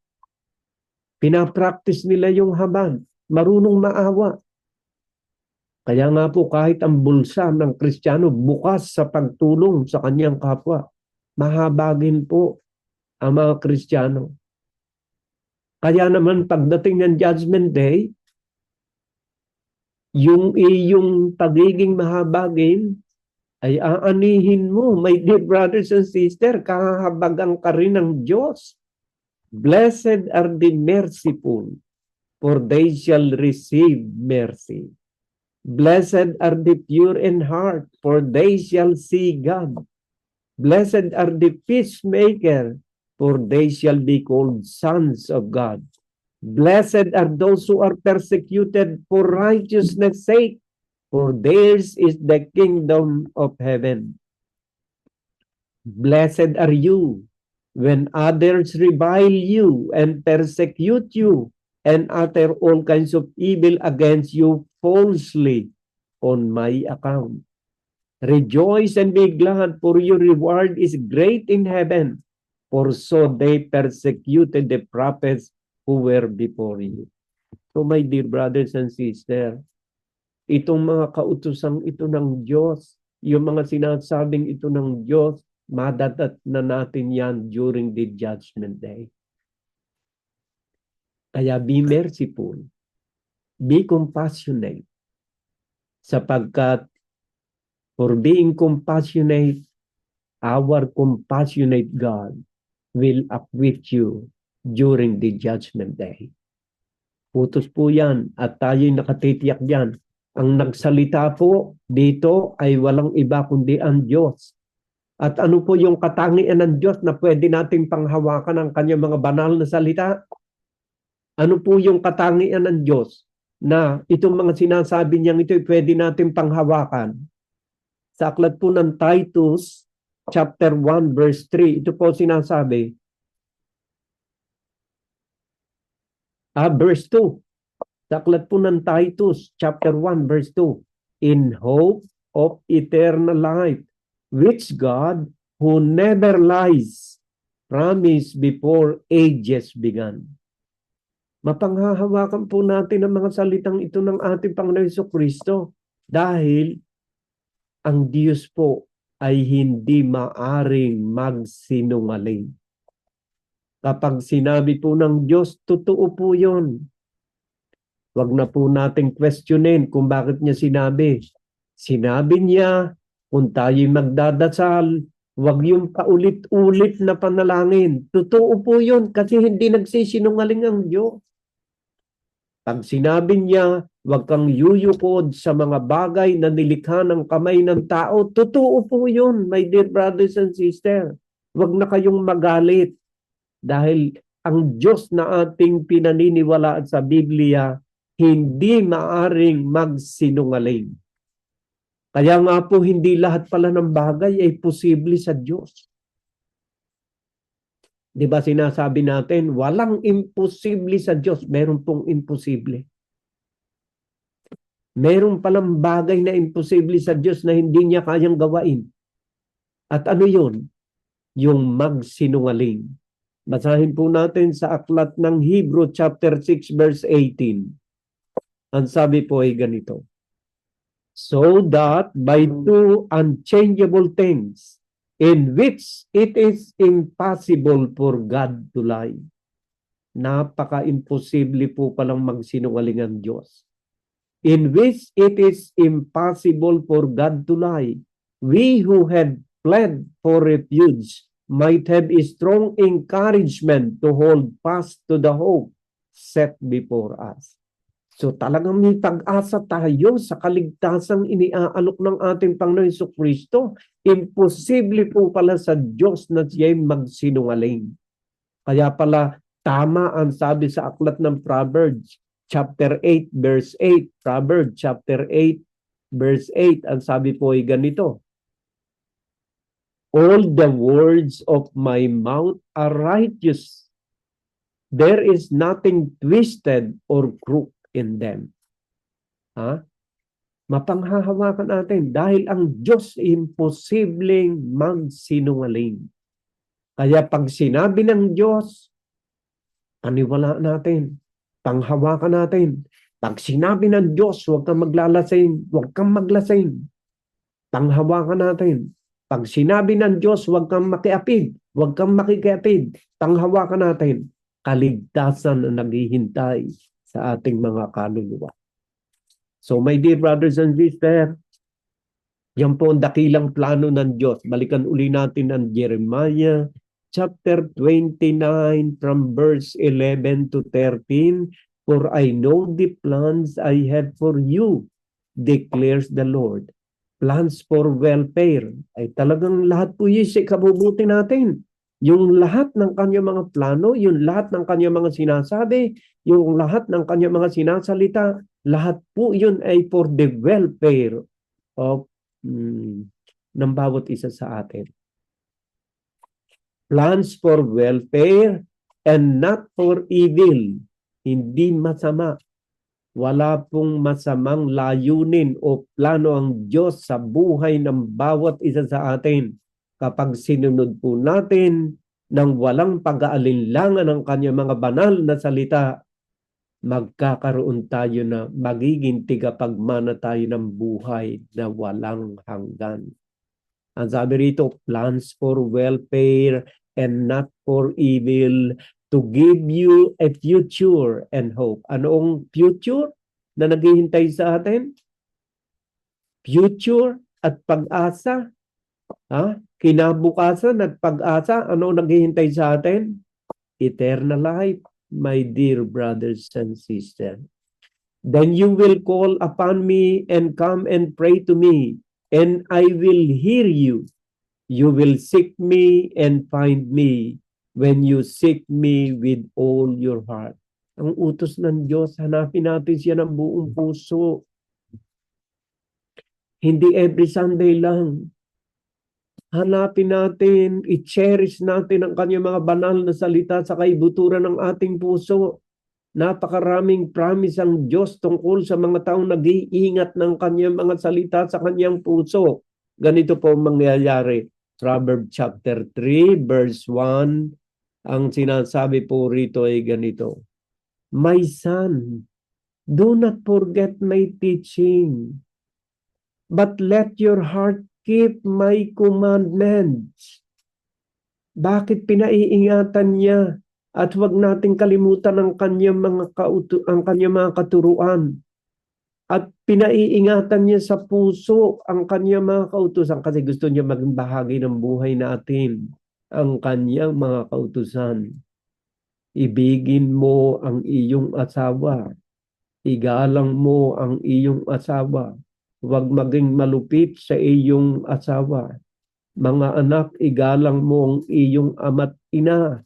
Pinapractice nila yung habag. Marunong maawa. Kaya nga po kahit ang bulsa ng Kristiyano bukas sa pagtulong sa kanyang kapwa, mahabagin po ang mga Kristiyano. Kaya naman pagdating ng Judgment Day, yung iyong pagiging mahabagin ay aanihin mo, my dear brothers and sisters, kahabagan ka rin ng Diyos. Blessed are the merciful, for they shall receive mercy. Blessed are the pure in heart, for they shall see God. Blessed are the peacemaker, for they shall be called sons of God. Blessed are those who are persecuted for righteousness' sake, for theirs is the kingdom of heaven. Blessed are you when others revile you and persecute you and utter all kinds of evil against you falsely on my account. Rejoice and be glad, for your reward is great in heaven, for so they persecuted the prophets who were before you. So my dear brothers and sisters, itong mga kautosang ito ng Diyos, yung mga sinasabing ito ng Diyos, madadat na natin yan during the judgment day. Kaya be merciful, be compassionate, sapagkat for being compassionate, our compassionate God will acquit you during the judgment day. Utos po yan at tayo'y nakatitiyak yan. Ang nagsalita po dito ay walang iba kundi ang Diyos. At ano po yung katangian ng Diyos na pwede nating panghawakan ang kanyang mga banal na salita? Ano po yung katangian ng Diyos na itong mga sinasabi niyang ito pwede nating panghawakan? Sa aklat po ng Titus, chapter 1, verse 3, ito po sinasabi. Verse 2. Sa aklat po ng Titus, chapter 1, verse 2. In hope of eternal life, which God, who never lies, promised before ages began. Mapanghahawakan po natin ang mga salitang ito ng ating Panginoon Jesucristo dahil ang Diyos po ay hindi maaring magsinungaling. Kapag sinabi po ng Diyos, totoo po yun. Huwag na po nating questionin kung bakit niya sinabi. Sinabi niya, kung tayo'y magdadasal, huwag yung paulit-ulit na panalangin. Totoo po yun kasi hindi nagsisinungaling ang Diyos. Pag sinabi niya, huwag kang yuyukod sa mga bagay na nilikha ng kamay ng tao, totoo po yun, my dear brothers and sisters. Huwag na kayong magalit dahil ang Diyos na ating pinaniniwalaan sa Biblia, hindi maaring magsinungaling. Kaya nga po hindi lahat pala ng bagay ay posible sa Diyos. Di ba sinasabi natin, walang imposible sa Diyos, meron pong imposible. Meron palang bagay na imposible sa Diyos na hindi niya kayang gawain. At ano yun? Yung magsinungaling. Basahin po natin sa aklat ng Hebrew chapter 6 verse 18. Ang sabi po ay ganito. So that by two unchangeable things in which it is impossible for God to lie. Napaka-imposible po palang magsinungaling ang Diyos. In which it is impossible for God to lie. We who had fled for refuge might have a strong encouragement to hold fast to the hope set before us. So talagang may pag-asa tayo sa kaligtasang iniaalok ng ating Panginoon Jesucristo. Imposible po pala sa Diyos na siya'y magsinungaling. Kaya pala tama ang sabi sa aklat ng Proverbs chapter 8 verse 8. Proverbs chapter 8 verse 8. Ang sabi po ay ganito. All the words of my mouth are righteous. There is nothing twisted or crooked in them. Mapanghahawakan natin dahil ang Diyos imposibleng magsinungaling. Kaya pag sinabi ng Diyos, paniwalaan natin, panghawakan natin. Pag sinabi ng Diyos, huwag kang maglalasing, huwag kang maglasing. Panghawakan natin. Pag sinabi ng Diyos, huwag kang makiapid, huwag kang makikiapid. Panghawakan natin. Kaligtasan na naghihintay sa ating mga kaluluwa. So my dear brothers and sisters, yan po ang dakilang plano ng Diyos. Balikan uli natin ang Jeremiah chapter 29 from verse 11 to 13. For I know the plans I have for you, declares the Lord. plans for welfare. Ay talagang lahat po yun sa ikabubuti natin. Yung lahat ng kanyang mga plano, yung lahat ng kanyang mga sinasabi, yung lahat ng kanyang mga sinasalita, lahat po yun ay for the welfare of ng bawat isa sa atin. Plans for welfare and not for evil. Hindi masama. Wala pong masamang layunin o plano ang Diyos sa buhay ng bawat isa sa atin. Kapag sinunod po natin ng walang pag-aalinlangan ng kanyang mga banal na salita, magkakaroon tayo na magiging tigapagmana tayo ng buhay na walang hanggan. Ang sabi rito, plans for welfare and not for evil, to give you a future and hope. Anong future na naghihintay sa atin? Future at pag-asa. Kinabukasan at pag-asa. Ano naghihintay sa atin? Eternal life, my dear brothers and sisters. Then you will call upon me and come and pray to me, and I will hear you. You will seek me and find me when you seek me with all your heart. Ang utos ng Diyos, hanapin natin siya ng buong puso. Hindi every Sunday lang. Hanapin natin, i-cherish natin ang kanyang mga banal na salita sa kaibuturan ng ating puso. Napakaraming promise ang Diyos tungkol sa mga taong nag-iingat ng kanyang mga salita sa kanyang puso. Ganito po mangyayari. Proverbs chapter 3 verse 1, ang sinasabi po rito ay ganito. My son, do not forget my teaching, but let your heart keep my commandments. Bakit pinaiingatan niya? At huwag nating kalimutan ang kanyang mga katuruan. At pinaiingatan niya sa puso ang kanyang mga kautusan kasi gusto niya maging bahagi ng buhay natin. Ang kanyang mga kautusan. Ibigin mo ang iyong asawa. Igalang mo ang iyong asawa. Huwag maging malupit sa iyong asawa. Mga anak, igalang mo ang iyong ama't ina.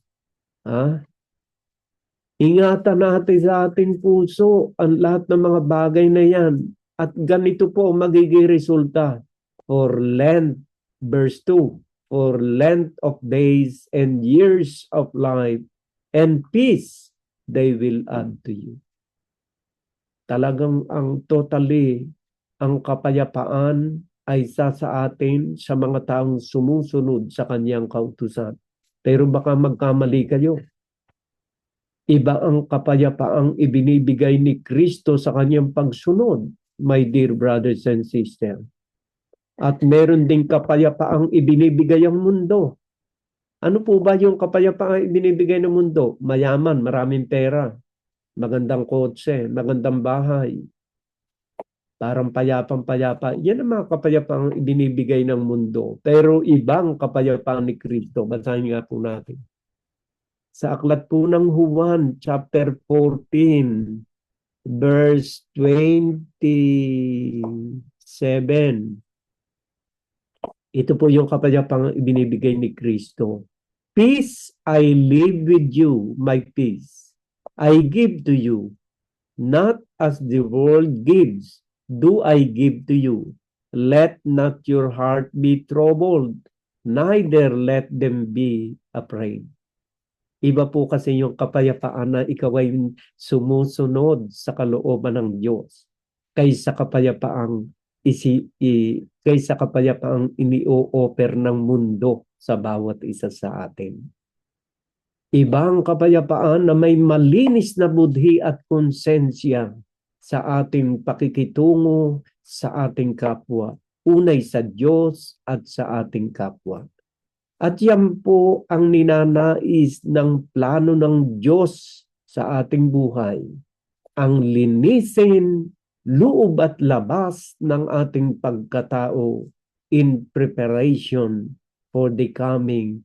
Ingatan natin sa ating puso ang lahat ng mga bagay na yan. At ganito po magiging resulta. For length, verse 2, for length of days and years of life and peace they will add to you. Talagang ang kapayapaan ay isa sa atin sa mga taong sumusunod sa kanyang kautusan. Pero baka magkamali kayo. Iba ang kapayapaang ibinibigay ni Kristo sa kanyang pagsunod, my dear brothers and sisters. At meron ding kapayapaang ibinibigay ang mundo. Ano po ba yung kapayapaang ibinibigay ng mundo? Mayaman, maraming pera, magandang kotse, magandang bahay, parang payapang-payapa. Yan ang mga kapayapaang ibinibigay ng mundo. Pero ibang kapayapaan ni Kristo. Basahin nga po natin. Sa aklat po ng Juan, chapter 14, verse 27. Ito po yung kapayapaang ibinibigay ni Kristo. Peace I leave with you, my peace I give to you. Not as the world gives, do I give to you. Let not your heart be troubled, neither let them be afraid. Iba po kasi yung kapayapaan na ikaw ay sumusunod sa kalooban ng Diyos kaysa kapayapaang ini-offer ng mundo sa bawat isa sa atin. Ibang kapayapaan na may malinis na budhi at konsensya sa ating pakikitungo sa ating kapwa, unay sa Diyos at sa ating kapwa. At yan po ang ninanais ng plano ng Diyos sa ating buhay. Ang linisin, loob at labas ng ating pagkatao in preparation for the coming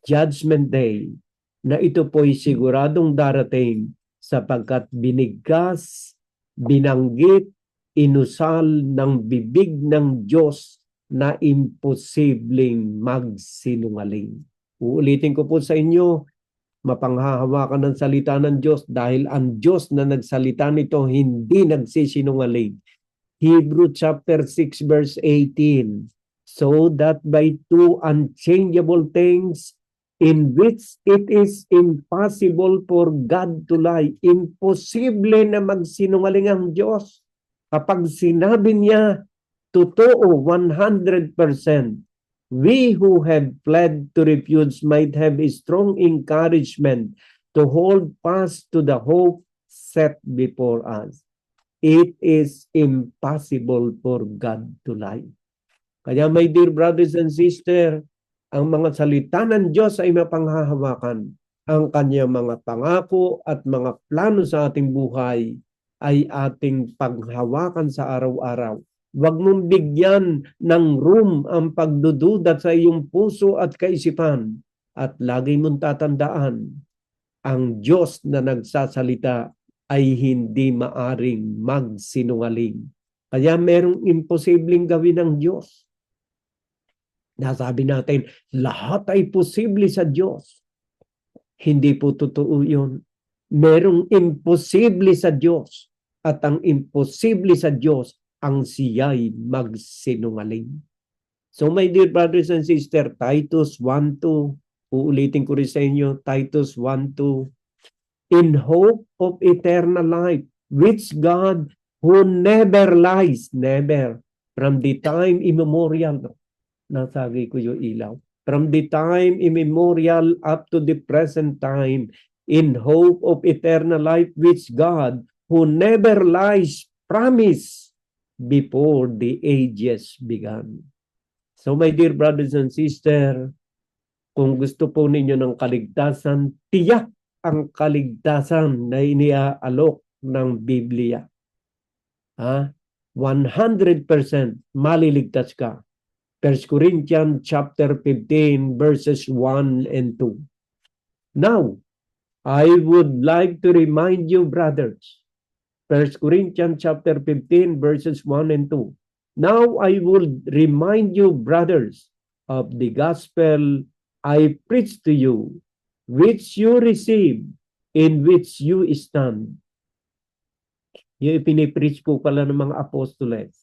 Judgment Day, na ito po'y siguradong darating sapagkat binigkas, binanggit, inusal ng bibig ng Diyos na imposibleng magsinungaling. Uulitin ko po sa inyo, mapanghahawakan ng salita ng Diyos dahil ang Diyos na nagsalita nito hindi nagsisinungaling. Hebrew chapter 6 verse 18. So that by two unchangeable things in which it is impossible for God to lie. Imposible na magsinungaling ang Diyos. Kapag sinabi niya, totoo, 100%. We who have fled to refuge might have a strong encouragement to hold fast to the hope set before us. It is impossible for God to lie. Kaya my dear brothers and sisters, ang mga salita ng Diyos ay mapanghahawakan. Ang kanyang mga pangako at mga plano sa ating buhay ay ating panghawakan sa araw-araw. Huwag mong bigyan ng room ang pagdududa sa iyong puso at kaisipan. At lagi mong tatandaan, ang Diyos na nagsasalita ay hindi maaring magsinungaling. Kaya merong imposibleng gawin ng Diyos. Nasabi natin, lahat ay posible sa Diyos. Hindi po totoo yun. Merong imposible sa Diyos. At ang imposible sa Diyos, ang siya'y magsinungaling. So my dear brothers and sisters, Titus 1:2, uulitin ko rin sa inyo, Titus 1:2, in hope of eternal life, which God who never lies, never, from the time immemorial, nasagi ko yung ilaw, from the time immemorial up to the present time, in hope of eternal life, which God who never lies promised before the ages began. So my dear brothers and sisters, kung gusto po ninyo ng kaligtasan, tiyak ang kaligtasan na iniaalok ng Biblia. 100% maliligtas ka. 1 Corinthians chapter 15 verses 1 and 2. Now, I would like to remind you, brothers, 1 Corinthians chapter 15 verses 1 and 2. Now I would remind you, brothers, of the gospel I preached to you, which you received, in which you stand. Yung ipinipreach po pala ng mga apostoles,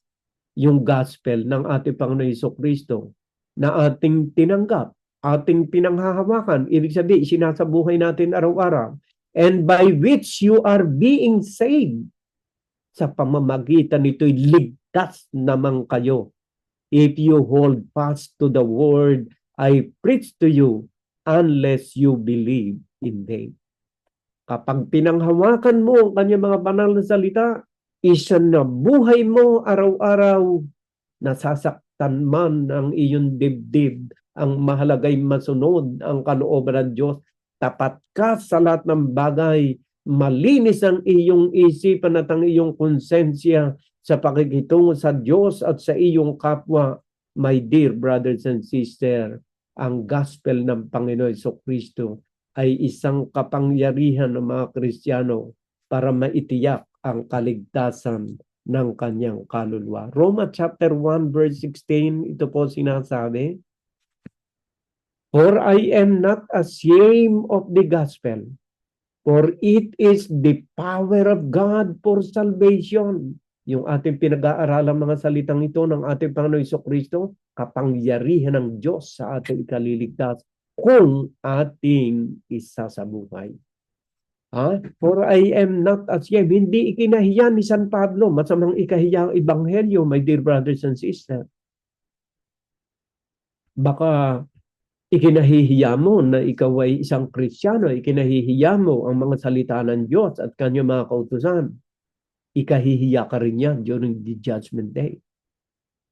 yung gospel ng ating Panginoon Jesucristo na ating tinanggap, ating pinanghahawakan, ibig sabihin, sinasabuhay natin araw-araw, and by which you are being saved. Sa pamamagitan nito'y ligtas naman kayo. If you hold fast to the word I preach to you, unless you believe in them. Kapag pinanghawakan mo ang kanyang mga banal na salita, isa na buhay mo araw-araw, nasasaktan man ang iyong dibdib, ang mahalagay masunod ang kalooban ng Diyos, tapat ka sa lahat ng bagay, malinis ang iyong isipan at ang iyong konsensya sa pakikitungo sa Diyos at sa iyong kapwa. My dear brothers and sisters, ang gospel ng Panginoon Jesucristo ay isang kapangyarihan ng mga Kristiyano para maitiyak ang kaligtasan ng kanyang kaluluwa. Roma chapter 1 verse 16, ito po sinasabi, for I am not ashamed of the gospel, for it is the power of God for salvation. Yung ating pinag-aaralang mga salitang ito ng ating Panginoon Jesucristo, kapangyarihan ng Diyos sa ating ikaliligtas kung ating isasabuhay. For I am not ashamed. Hindi ikinahiya ni San Pablo, masamang ikahiya ang ebanghelyo, my dear brothers and sisters. Baka ikinahihiya mo na ikaw ay isang Kristiyano, ikinahihiya mo ang mga salita ng Diyos at kanyang mga kautusan. Ikahihiya ka rin yan during the judgment day.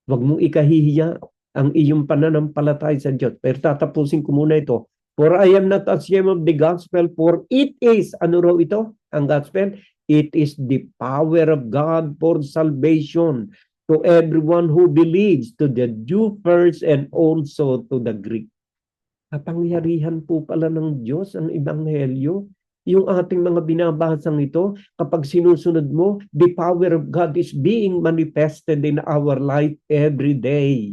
Huwag mong ikahihiya ang iyong pananampalataya sa Diyos. Pero tatapusin ko muna ito. For I am not ashamed of the gospel, for it is, ano raw ito? Ang gospel? It is the power of God for salvation to everyone who believes, to the Jew first and also to the Greek. Kapangyarihan po pala ng Diyos ang ebanghelyo. Yung ating mga binabasang ito, kapag sinusunod mo, the power of God is being manifested in our life every day.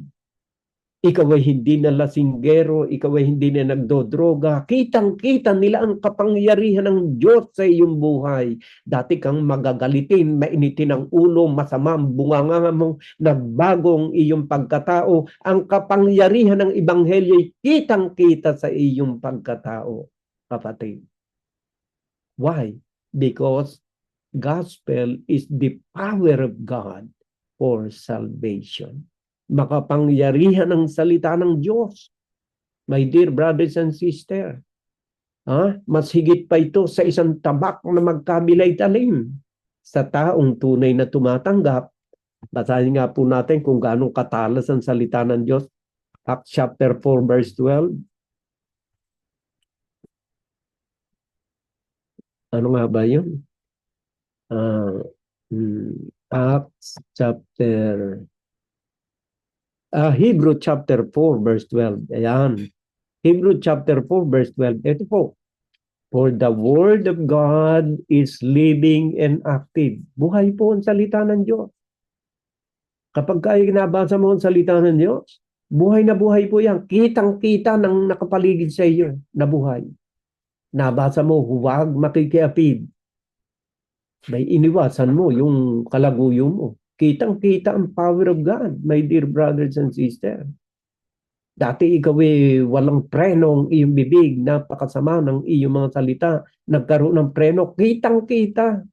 Ikaw ay hindi na lasinggero, ikaw ay hindi na nagdodroga. Kitang-kita nila ang kapangyarihan ng Diyos sa iyong buhay. Dati kang magagalitin, mainitin ang ulo, masama ang bunganga mo, nagbago ang iyong pagkatao. Ang kapangyarihan ng Ebanghelyo ay kitang-kita sa iyong pagkatao, kapatid. Why? Because gospel is the power of God for salvation. Makapangyarihan ang salita ng Diyos. My dear brothers and sisters, mas higit pa ito sa isang tabak na magkabilay talim. Sa taong tunay na tumatanggap, basahin nga po natin kung gaano katalas ang salita ng Diyos. Acts chapter 4 verse 12. Ano nga ba yun? Acts chapter Hebrew chapter 4 verse 12. Ayan. Hebrew chapter 4 verse 12. Ito po. For the word of God is living and active. Buhay po ang salita ng Diyos. Kapag kayo nabasa mo ang salita ng Diyos, buhay na buhay po yan. Kitang-kita ng nakapaligid sa iyo na buhay. Nabasa mo, huwag makikiapid. May iniwasan mo yung kalaguyo mo. Kitang-kita ang power of God, my dear brothers and sisters. Dati ikaw walang preno ang iyong bibig, napakasama ng iyong mga salita. Nagkaroon ng preno, kitang-kita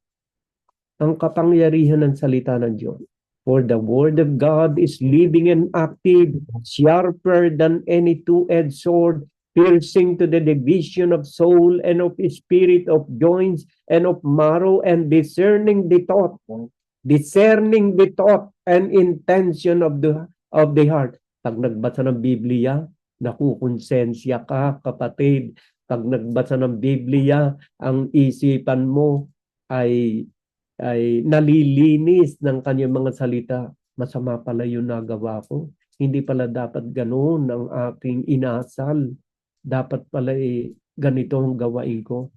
ang kapangyarihan ng salita ng Diyos. For the word of God is living and active, sharper than any two-edged sword, piercing to the division of soul and of spirit, of joints and of marrow, and discerning the thought and intention of the heart. Pag nagbasa ng Biblia, nakukonsensya ka, kapatid. Pag nagbasa ng Biblia, ang isipan mo ay nalilinis ng kanyang mga salita. Masama pala yung nagawa ko. Hindi pala dapat ganoon ang aking inasal. Dapat pala ganito ang gawain ko.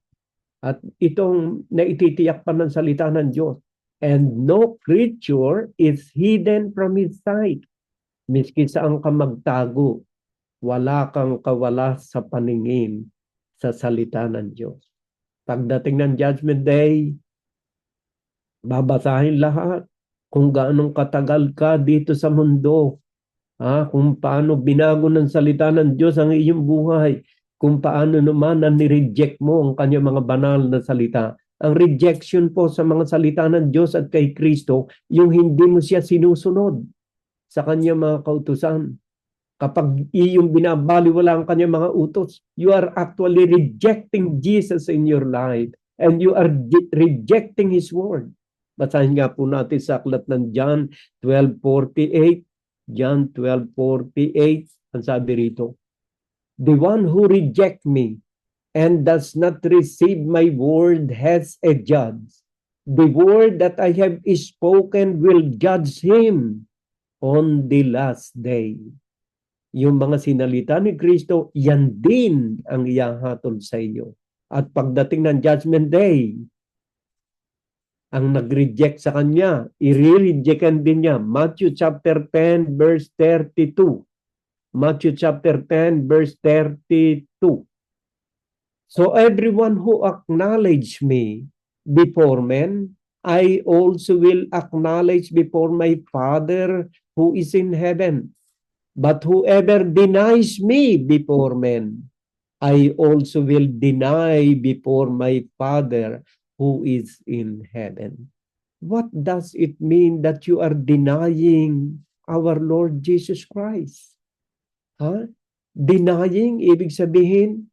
At itong naititiyak pa ng salita ng Diyos. And no creature is hidden from His sight. Miski saan ka magtago, wala kang kawala sa paningin sa salita ng Diyos. Pagdating ng Judgment Day, babasahin lahat kung gaano katagal ka dito sa mundo. Kung paano binago ng salita ng Diyos ang iyong buhay. Kung paano naman na nireject mo ang kanyang mga banal na salita. Ang rejection po sa mga salita ng Diyos at kay Kristo, yung hindi mo siya sinusunod sa kanyang mga kautusan. Kapag iyong binabaliwala ang kanyang mga utos, you are actually rejecting Jesus in your life and you are rejecting His word. Basahin nga po natin sa aklat ng John 12:48. John 12:48, ang sabi rito, the one who rejects me and does not receive my word has a judge. The word that I have spoken will judge him on the last day. Yung mga sinalita ni Kristo, yan din ang ihahatol sa iyo. At pagdating ng Judgment Day, ang nag-reject sa kanya, i-rejectan din niya. Matthew chapter 10 verse 32. Matthew chapter 10 verse 32. So everyone who acknowledge me before men, I also will acknowledge before my Father who is in heaven. But whoever denies me before men, I also will deny before my Father who is in heaven. What does it mean that you are denying our Lord Jesus Christ? Denying, ibig sabihin,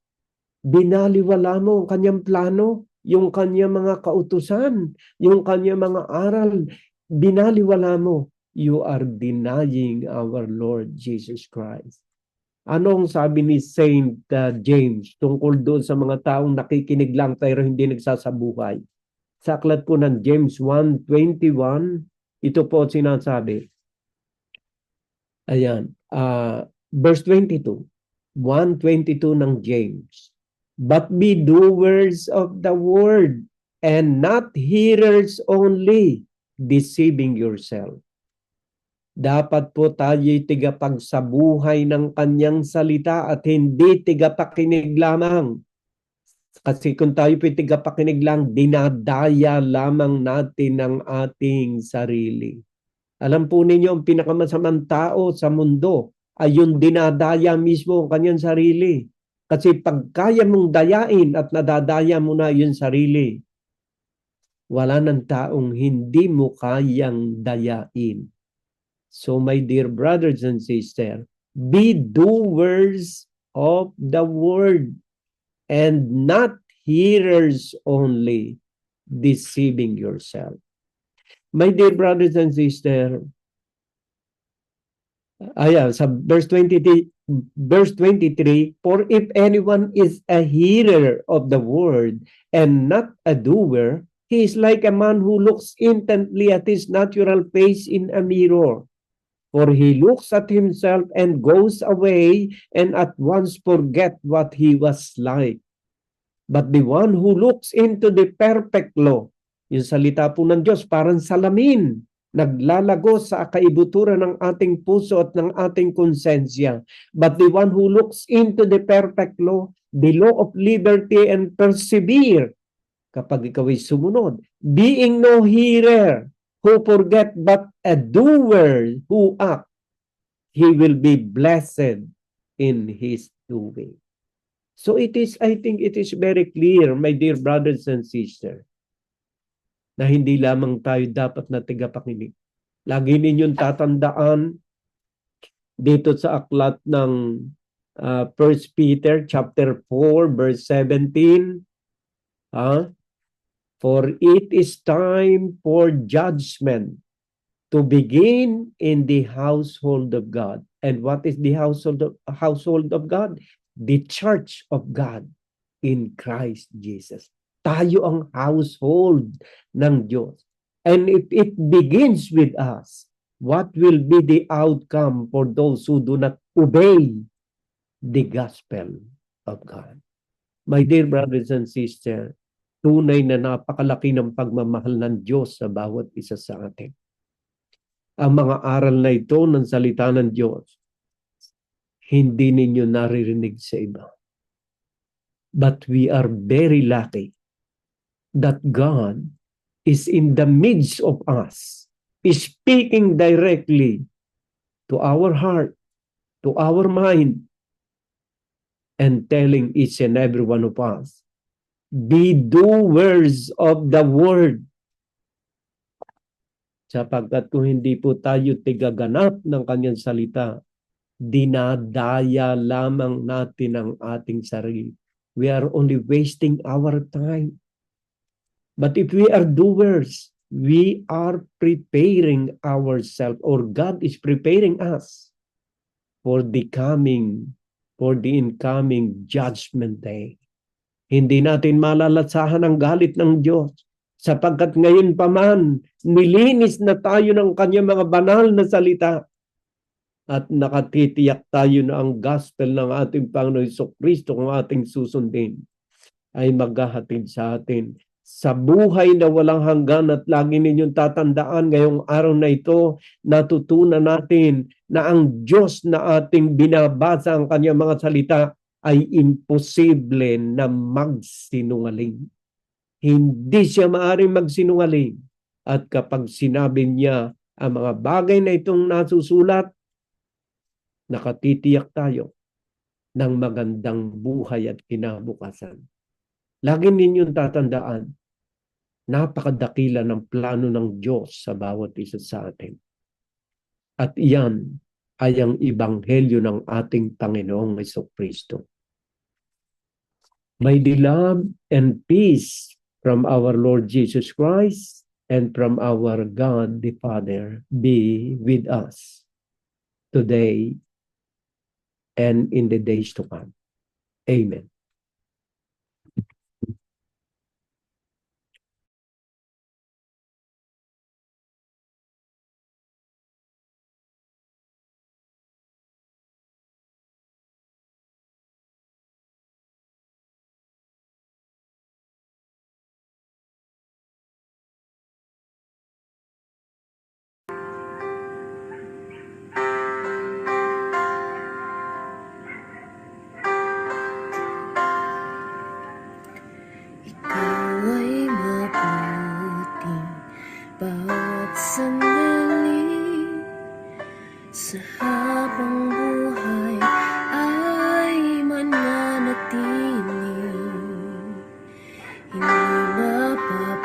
binaliwala mo ang kanyang plano, yung kanyang mga kautusan, yung kanyang mga aral, binaliwala mo. You are denying our Lord Jesus Christ. Anong sabi ni Saint James tungkol doon sa mga taong nakikinig lang pero hindi nagsasabuhay? Sa aklat po ng James 1:21, ito po sinasabi. Ayan, verse 22. 1:22 ng James. but be doers of the word and not hearers only, deceiving yourself. Dapat po tayo'y tigapagsabuhay ng kanyang salita at hindi tigapakinig lamang. Kasi kung tayo po'y tigapakinig lang, dinadaya lamang natin ang ating sarili. Alam po ninyo, ang pinakamasamang tao sa mundo ay yung dinadaya mismo ang kanyang sarili. Kasi pag kaya mong dayain at nadadaya mo na yung sarili, wala ng taong hindi mo kayang dayain. So my dear brothers and sisters, be doers of the word and not hearers only, deceiving yourself. My dear brothers and sisters, sa verse 23, for if anyone is a hearer of the word and not a doer, he is like a man who looks intently at his natural face in a mirror. For he looks at himself and goes away and at once forget what he was like. But the one who looks into the perfect law, yung salita po ng Diyos, parang salamin, naglalago sa kaibuturan ng ating puso at ng ating konsensya. But the one who looks into the perfect law, the law of liberty, and persevere, kapag ikaw ay sumunod, being no hearer who forget but a doer who act, he will be blessed in his doing. So I think it is very clear, my dear brothers and sisters, na hindi lamang tayo dapat na tigapakinig. Lagi ninyong tatandaan dito sa aklat ng 1 Peter chapter 4 verse 17, for it is time for judgment to begin in the household of God. And what is the household of God? The church of God in Christ Jesus. Tayo ang household ng Diyos. And if it begins with us, what will be the outcome for those who do not obey the gospel of God? My dear brothers and sisters, tunay na napakalaki ng pagmamahal ng Diyos sa bawat isa sa atin. Ang mga aral na ito ng salita ng Diyos, hindi ninyo naririnig sa iba. But we are very lucky that God is in the midst of us, is speaking directly to our heart, to our mind, and telling each and every one of us, be doers of the word. Sapagkat kung hindi po tayo tigaganap ng kanyang salita, dinadaya lamang natin ang ating sarili. We are only wasting our time. But if we are doers, we are preparing ourselves, or God is preparing us for the incoming judgment day. Hindi natin malalatsahan ang galit ng Diyos, sapagkat ngayon pa man, nilinis na tayo ng kanyang mga banal na salita at nakatitiyak tayo na ang gospel ng ating Panginoon Jesucristo kung ating susundin ay maghahatid sa atin sa buhay na walang hanggan. At lagi ninyong tatandaan ngayong araw na ito, natutunan natin na ang Diyos na ating binabasa ang kanyang mga salita ay imposible na magsinungaling. Hindi siya maaaring magsinungaling. At kapag sinabi niya ang mga bagay na itong nasusulat, nakatitiyak tayo ng magandang buhay at kinabukasan. Lagi ninyong tatandaan, napakadakila ng plano ng Diyos sa bawat isa sa atin. At iyan ay ang ebanghelyo ng ating Panginoong Jesucristo. May the love and peace from our Lord Jesus Christ and from our God the Father be with us today and in the days to come. Amen.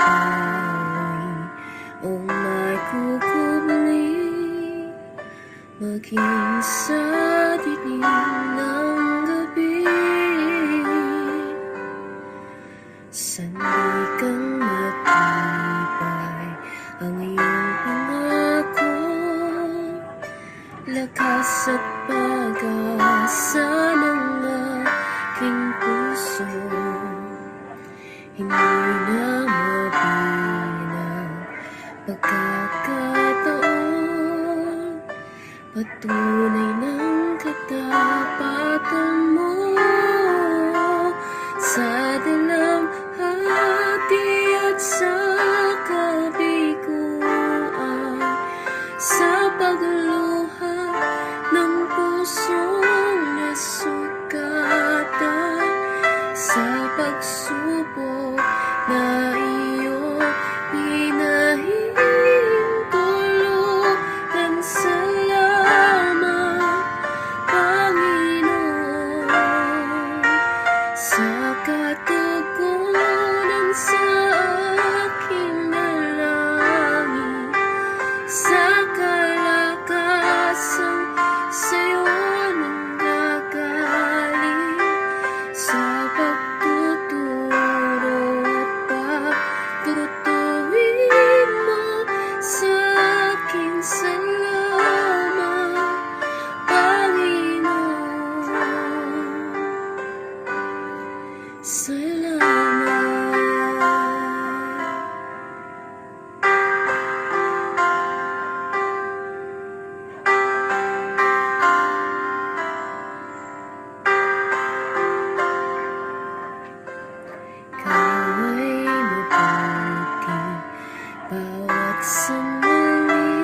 mapapawi o may kukubli, maging sa dilim ng gabi. Sandigang matibay ang iyong pangako, lakas at pag-asa ng aking puso. Hindi na mabilang pagkakataon, patunay ng katapatan mo sa dalamhati at sa kabiguan, sa pagluha ng pusong nasugatan, sa pagsubok na iyong pinahintulutan. Salamat, Panginoon, sa katugunan sa aking dalangin, sa kalakasan sa'yo nanggagaling, sa pagtuturo at pagtutuwid mo sa akin. Salamat, Panginoon. Salamat. Ikaw ay mabuti bawat sandali,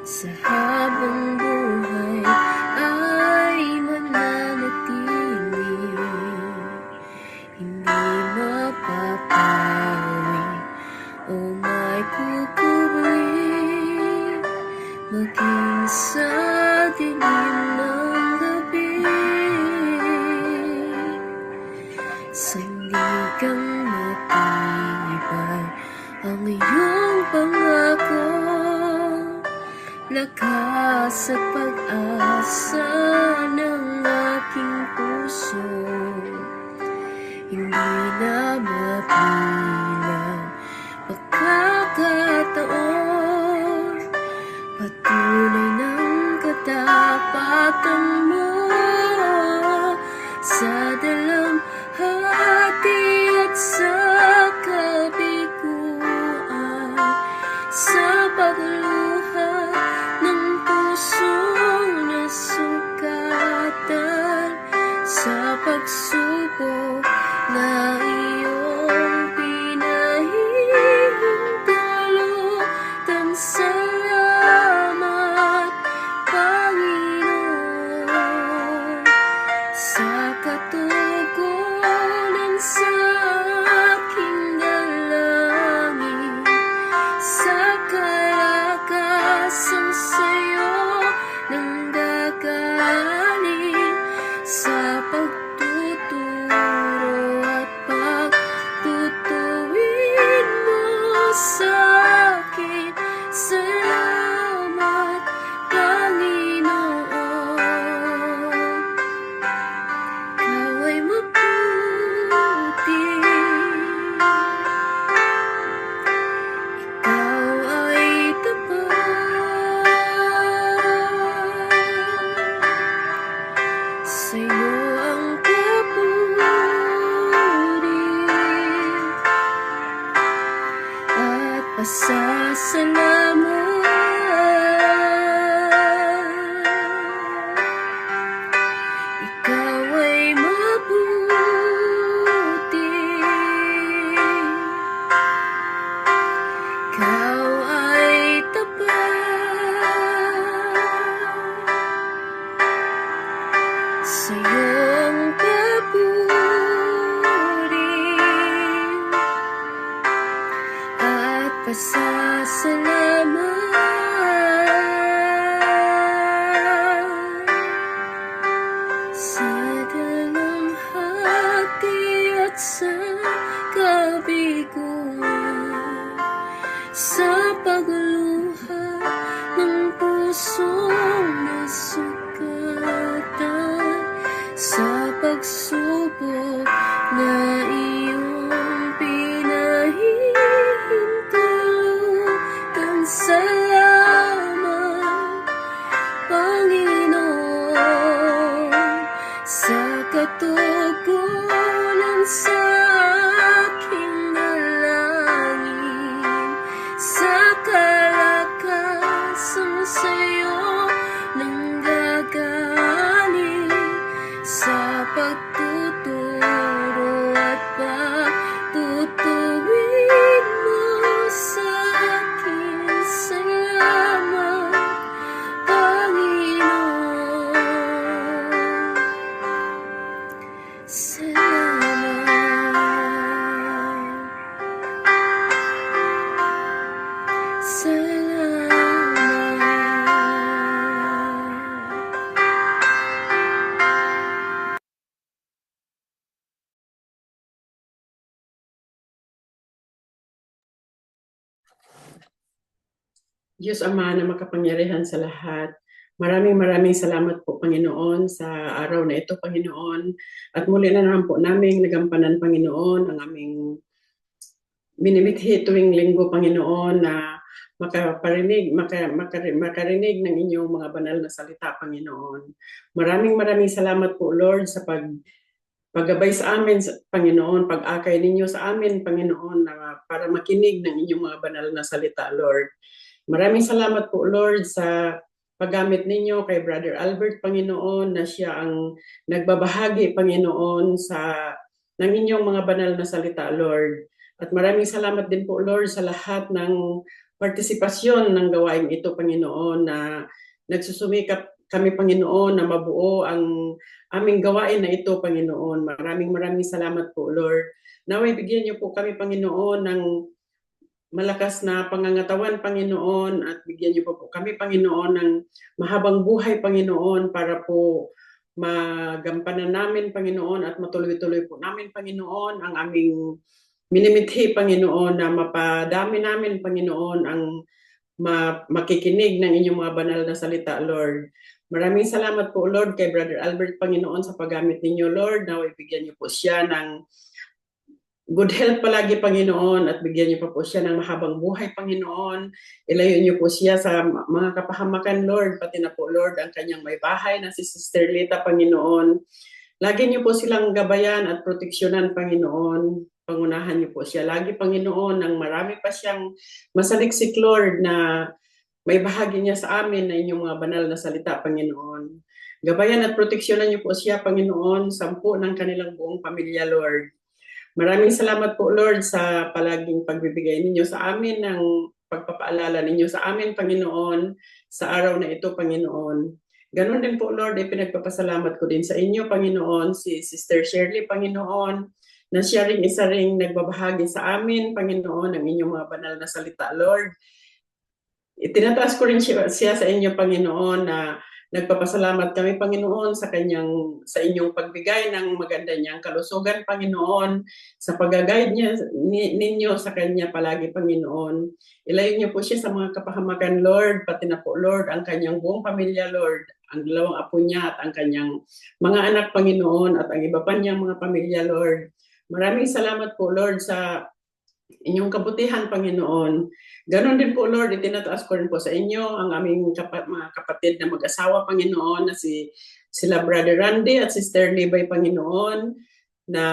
sa habang buhay ay mananatili. Hindi mapapawi o may kukubli, maging sa dilim ng gabi. Sandigang matibay ang iyong pangako, lakas at pag-asa ng aking puso. Hindi na mabilang pagkakataon, patunay ng katapatan mo sa dalamhati at sa kabiguan, sa pagluha ng pusong nasugatan, sa pagsubok na iyong pinahintulutan. Salamat, Panginoon, sa katugunan sa aking dalangin, sa kalakasan sa'yo nanggagaling, sa pagtuturo at pagtutuwid mo sa akin. Salamat, Panginoon. Ikaw ay mabuti, ikaw ay tapat, sa'yo ang papuri at pasasalamat. Ikaw ay mabuti, ikaw ay tapat, sa'yo ang papuri at pasasalamat. Sa dalamhati at sa kabiguan, kabiguan sa pagluha ng pusong nasugatan sa pagsubok na iyong pinahihintulutan. Salamat, Panginoon, sa katugunan sa aking dalangin, sa kalakasan sa'yo nang gagaling, sa pagtuturo at pagtutuwid mo sa akin. Salamat, Panginoon. Diyos Ama na makapangyarihan sa lahat, maraming salamat po, Panginoon, sa araw na ito, Panginoon. At muli na naman po namin nagampanan, Panginoon, ang aming minimithi tuwing linggo, Panginoon, na makarinig ng inyong mga banal na salita, Panginoon. Maraming salamat po, Lord, sa paggabay sa amin, Panginoon, pag-akay ninyo sa amin, Panginoon, na para makinig ng inyong mga banal na salita, Lord. Maraming salamat po, Lord, sa paggamit ninyo kay Brother Albert, Panginoon, na siya ang nagbabahagi, Panginoon, ng inyong mga banal na salita, Lord. At maraming salamat din po, Lord, sa lahat ng partisipasyon ng gawain ito, Panginoon, na nagsusumikap kami, Panginoon, na mabuo ang aming gawain na ito, Panginoon. Maraming salamat po, Lord. Naway bigyan niyo po kami, Panginoon, ng malakas na pangangatawan, Panginoon, at bigyan niyo po kami, Panginoon, ng mahabang buhay, Panginoon, para po magampanan namin, Panginoon, at matuloy-tuloy po namin, Panginoon, ang aming minimithi, Panginoon, na mapadami namin, Panginoon, ang makikinig ng inyong mga banal na salita, Lord. Maraming salamat po, Lord, kay Brother Albert, Panginoon, sa paggamit ninyo, Lord. Naway bigyan niyo po siya ng good health palagi, Panginoon, at bigyan niyo pa po siya ng mahabang buhay, Panginoon. Ilayo niyo po siya sa mga kapahamakan, Lord, pati na po, Lord, ang kanyang may bahay na si Sister Lita, Panginoon. Lagi niyo po silang gabayan at proteksyonan, Panginoon. Pangunahan niyo po siya lagi, Panginoon, nang marami pa siyang masaliksik, Lord, na may bahagi niya sa amin na inyong mga banal na salita, Panginoon. Gabayan at proteksyonan niyo po siya, Panginoon, sampu ng kanilang buong pamilya, Lord. Maraming salamat po, Lord, sa palaging pagbibigay ninyo sa amin ng pagpapaalala ninyo sa amin, Panginoon, sa araw na ito, Panginoon. Ganon din po, Lord, pinagpapasalamat ko din sa inyo, Panginoon, si Sister Shirley, Panginoon, na siya rin isa ring nagbabahagi sa amin, Panginoon, ng inyong mga banal na salita, Lord. Itinataas ko rin siya sa inyo, Panginoon, na nagpapasalamat kami, Panginoon, sa inyong pagbigay ng maganda niyang kalusugan, Panginoon, sa pag-guide ninyo sa kanya palagi, Panginoon. Ilayo niyo po siya sa mga kapahamakan, Lord, pati na po, Lord, ang kanyang buong pamilya, Lord, ang 2 apo niya at ang kanyang mga anak, Panginoon, at ang iba pa niyang mga pamilya, Lord. Maraming salamat po, Lord, sa inyong kabutihan, Panginoon. Ganon din po, Lord, itinataas ko rin po sa inyo ang aming mga kapatid na mag-asawa, Panginoon, na sila Brother Randy at Sister Libay, Panginoon, na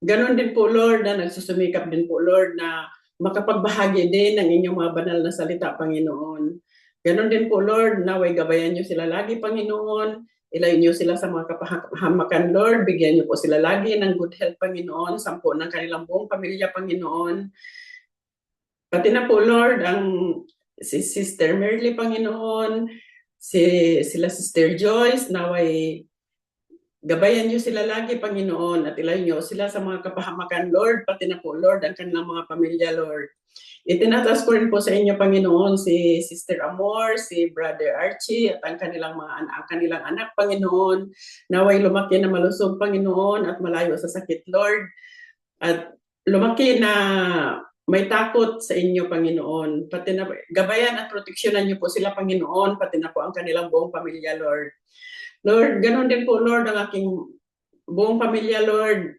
ganon din po, Lord, na nagsusumikap din po, Lord, na makapagbahagi din ng inyong mga banal na salita, Panginoon. Ganon din po, Lord, naway gabayan niyo sila lagi, Panginoon. Ilayo niyo sila sa mga kapahamakan, Lord. Bigyan niyo po sila lagi ng good health, Panginoon. Sampu ng kanilang buong pamilya, Panginoon. Pati na po, Lord, si Sister Merly, Panginoon, sila Sister Joyce, naway gabayan niyo sila lagi, Panginoon, at ilayo niyo sila sa mga kapahamakan, Lord. Pati na po, Lord, ang kanilang mga pamilya, Lord. Itinataas ko rin po sa inyo, Panginoon, si Sister Amor, si Brother Archie, at ang kanilang anak, Panginoon. Naway lumaki na malusog, Panginoon, at malayo sa sakit, Lord. At lumaki na may takot sa inyo, Panginoon. Pati na gabayan at proteksyonan niyo po sila, Panginoon, pati na po ang kanilang buong pamilya, Lord. Lord, ganon din po, Lord, ang aking buong pamilya, Lord.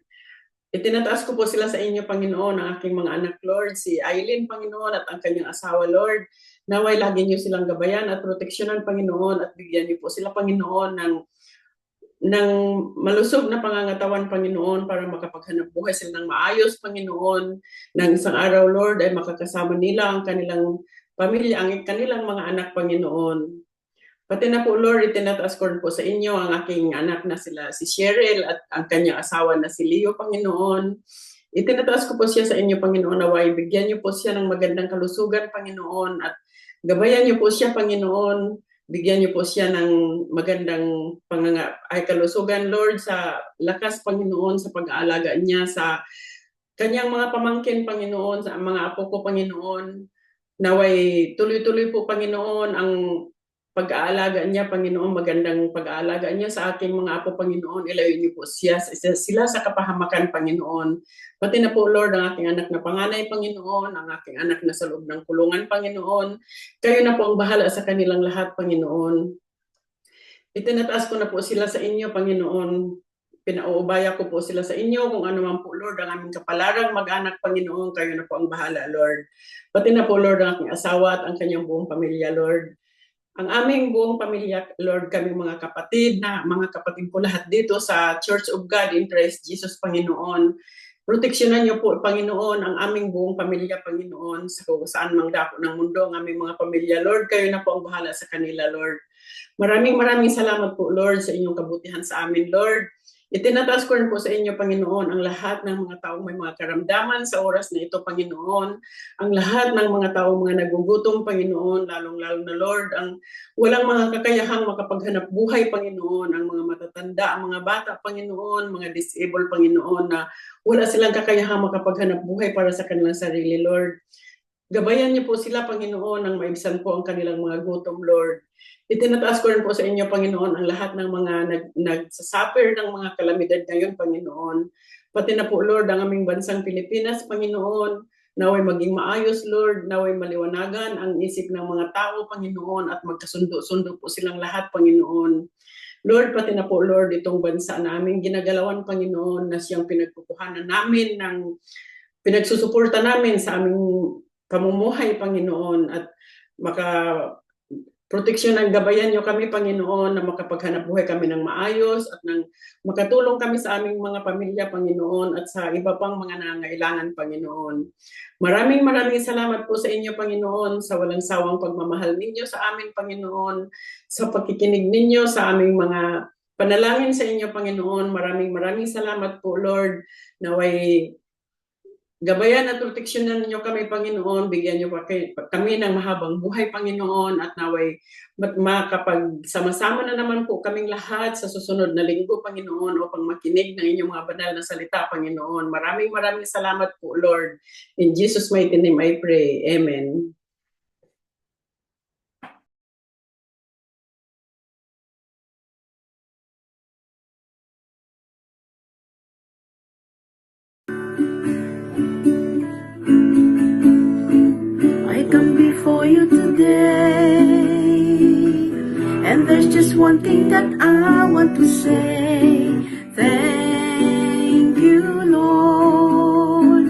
Itinataas ko po sila sa inyo, Panginoon, ang aking mga anak, Lord, si Aileen, Panginoon, at ang kanyang asawa, Lord. Naway lagi niyo silang gabayan at proteksyonan, Panginoon, at bigyan niyo po sila, Panginoon, ng malusog na pangangatawan, Panginoon, para makapaghanap buhay sila ng maayos, Panginoon. Nang isang araw, Lord, ay makakasama nila ang kanilang pamilya, ang kanilang mga anak, Panginoon. Pati na po, Lord, itinataas ko rin po sa inyo ang aking anak na sila, si Cheryl, at ang kanyang asawa na si Leo, Panginoon. Itinataas ko po siya sa inyo, Panginoon, naway bigyan niyo po siya ng magandang kalusugan, Panginoon, at gabayan niyo po siya, Panginoon. Bigyan niyo po siya ng magandang kalusugan, Lord, sa lakas, Panginoon, sa pag-aalaga niya sa kanyang mga pamangkin, Panginoon, sa mga apo ko, Panginoon. Naway tuloy-tuloy po, Panginoon, ang pag-aalaga niya, Panginoon, magandang pag-aalaga niya sa aking mga apo, Panginoon. Ilayo niyo po sila sa kapahamakan, Panginoon. Pati na po, Lord, ang aking anak na panganay, Panginoon, ang aking anak na sa loob ng kulungan, Panginoon. Kayo na po ang bahala sa kanilang lahat, Panginoon. Itinataas ko na po sila sa inyo, Panginoon. Pinauubaya ko po sila sa inyo kung ano man po, Lord, ang aming kapalarang mag-anak, Panginoon. Kayo na po ang bahala, Lord. Pati na po, Lord, ang aking asawa at ang kanyang buong pamilya, Lord. Ang aming buong pamilya, Lord, kami mga kapatid ko lahat dito sa Church of God in Christ Jesus, Panginoon. Proteksyonan niyo po, Panginoon, ang aming buong pamilya, Panginoon, sa kung saan mang dako ng mundo, ang aming mga pamilya, Lord. Kayo na po ang bahala sa kanila, Lord. Maraming salamat po, Lord, sa inyong kabutihan sa amin, Lord. Itinataas ko rin po sa inyo, Panginoon, ang lahat ng mga taong may mga karamdaman sa oras na ito, Panginoon. Ang lahat ng mga taong mga nagugutom, Panginoon, lalong-lalo na, Lord, ang walang mga kakayahang makapaghanap buhay, Panginoon, ang mga matatanda, ang mga bata, Panginoon, mga disabled, Panginoon, na wala silang kakayahang makapaghanap buhay para sa kanilang sarili, Lord. Gabayan niyo po sila, Panginoon, nang maibsan po ang kanilang mga gutom, Lord. Itinataas ko rin po sa inyo, Panginoon, ang lahat ng mga nagsasuffer ng mga kalamidad ngayon, Panginoon. Pati na po, Lord, ang aming bansang Pilipinas, Panginoon, naway maging maayos, Lord, naway maliwanagan ang isip ng mga tao, Panginoon, at magkasundo-sundo po silang lahat, Panginoon. Lord, pati na po, Lord, itong bansa namin ginagalawan, Panginoon, na siyang pinagpupuhanan namin, pinagsusuporta namin sa aming pamumuhay, Panginoon, at proteksyon ng gabayan niyo kami, Panginoon, na makapaghanap buhay kami ng maayos at nang makatulong kami sa aming mga pamilya, Panginoon, at sa iba pang mga nangangailangan, Panginoon. Maraming salamat po sa inyo, Panginoon, sa walang sawang pagmamahal ninyo sa amin, Panginoon, sa pagkikinig ninyo sa aming mga panalangin sa inyo, Panginoon. Maraming salamat po, Lord, naway gabayan at proteksyonan niyo kami, Panginoon. Bigyan niyo kami ng mahabang buhay, Panginoon, at naway makapagsama-sama na naman po kaming lahat sa susunod na linggo, Panginoon, upang makinig ng inyong mga banal na salita, Panginoon. Maraming salamat po, Lord. In Jesus' mighty name I pray. Amen. Come before you today, and there's just one thing that I want to say. Thank you, Lord.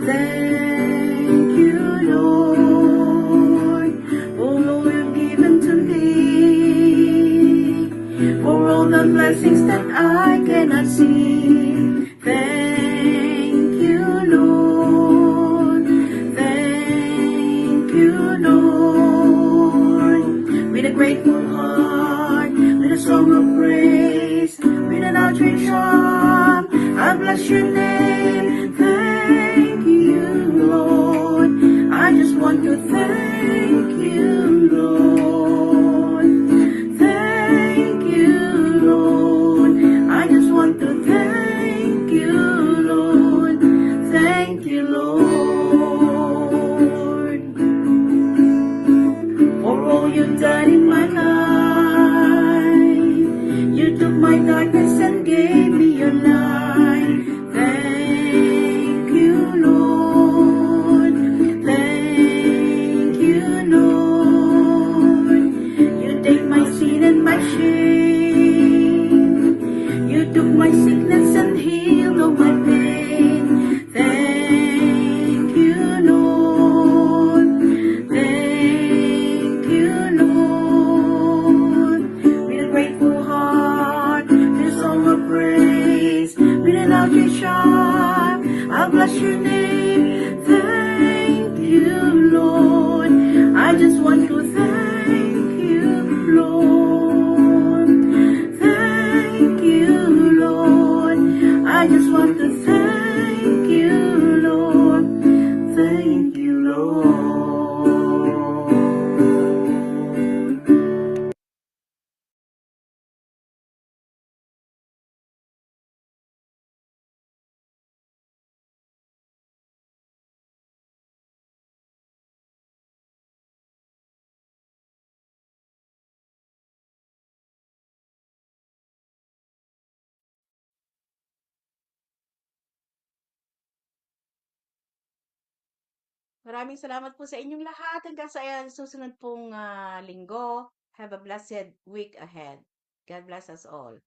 Thank you, Lord, for all you've given to me, for all the blessings that I cannot see. Thank you, Lord. Thank you, Lord. With a grateful heart, with a song of praise, with an outstretched arm, I bless your name. Thank you, Lord. I just want to thank you, Lord. Thank you, Lord. I just want to thank you, Lord. Thank you, Lord. For all you've done in my life, you took my darkness and gave me your light. Thank you, Lord. your name. Thank you, Lord. I just want to thank you, Lord. Thank you, Lord. I just want to thank you, Lord. Thank you, Lord. Maraming salamat po sa inyong lahat. Hanggang sa susunod pong linggo. Have a blessed week ahead. God bless us all.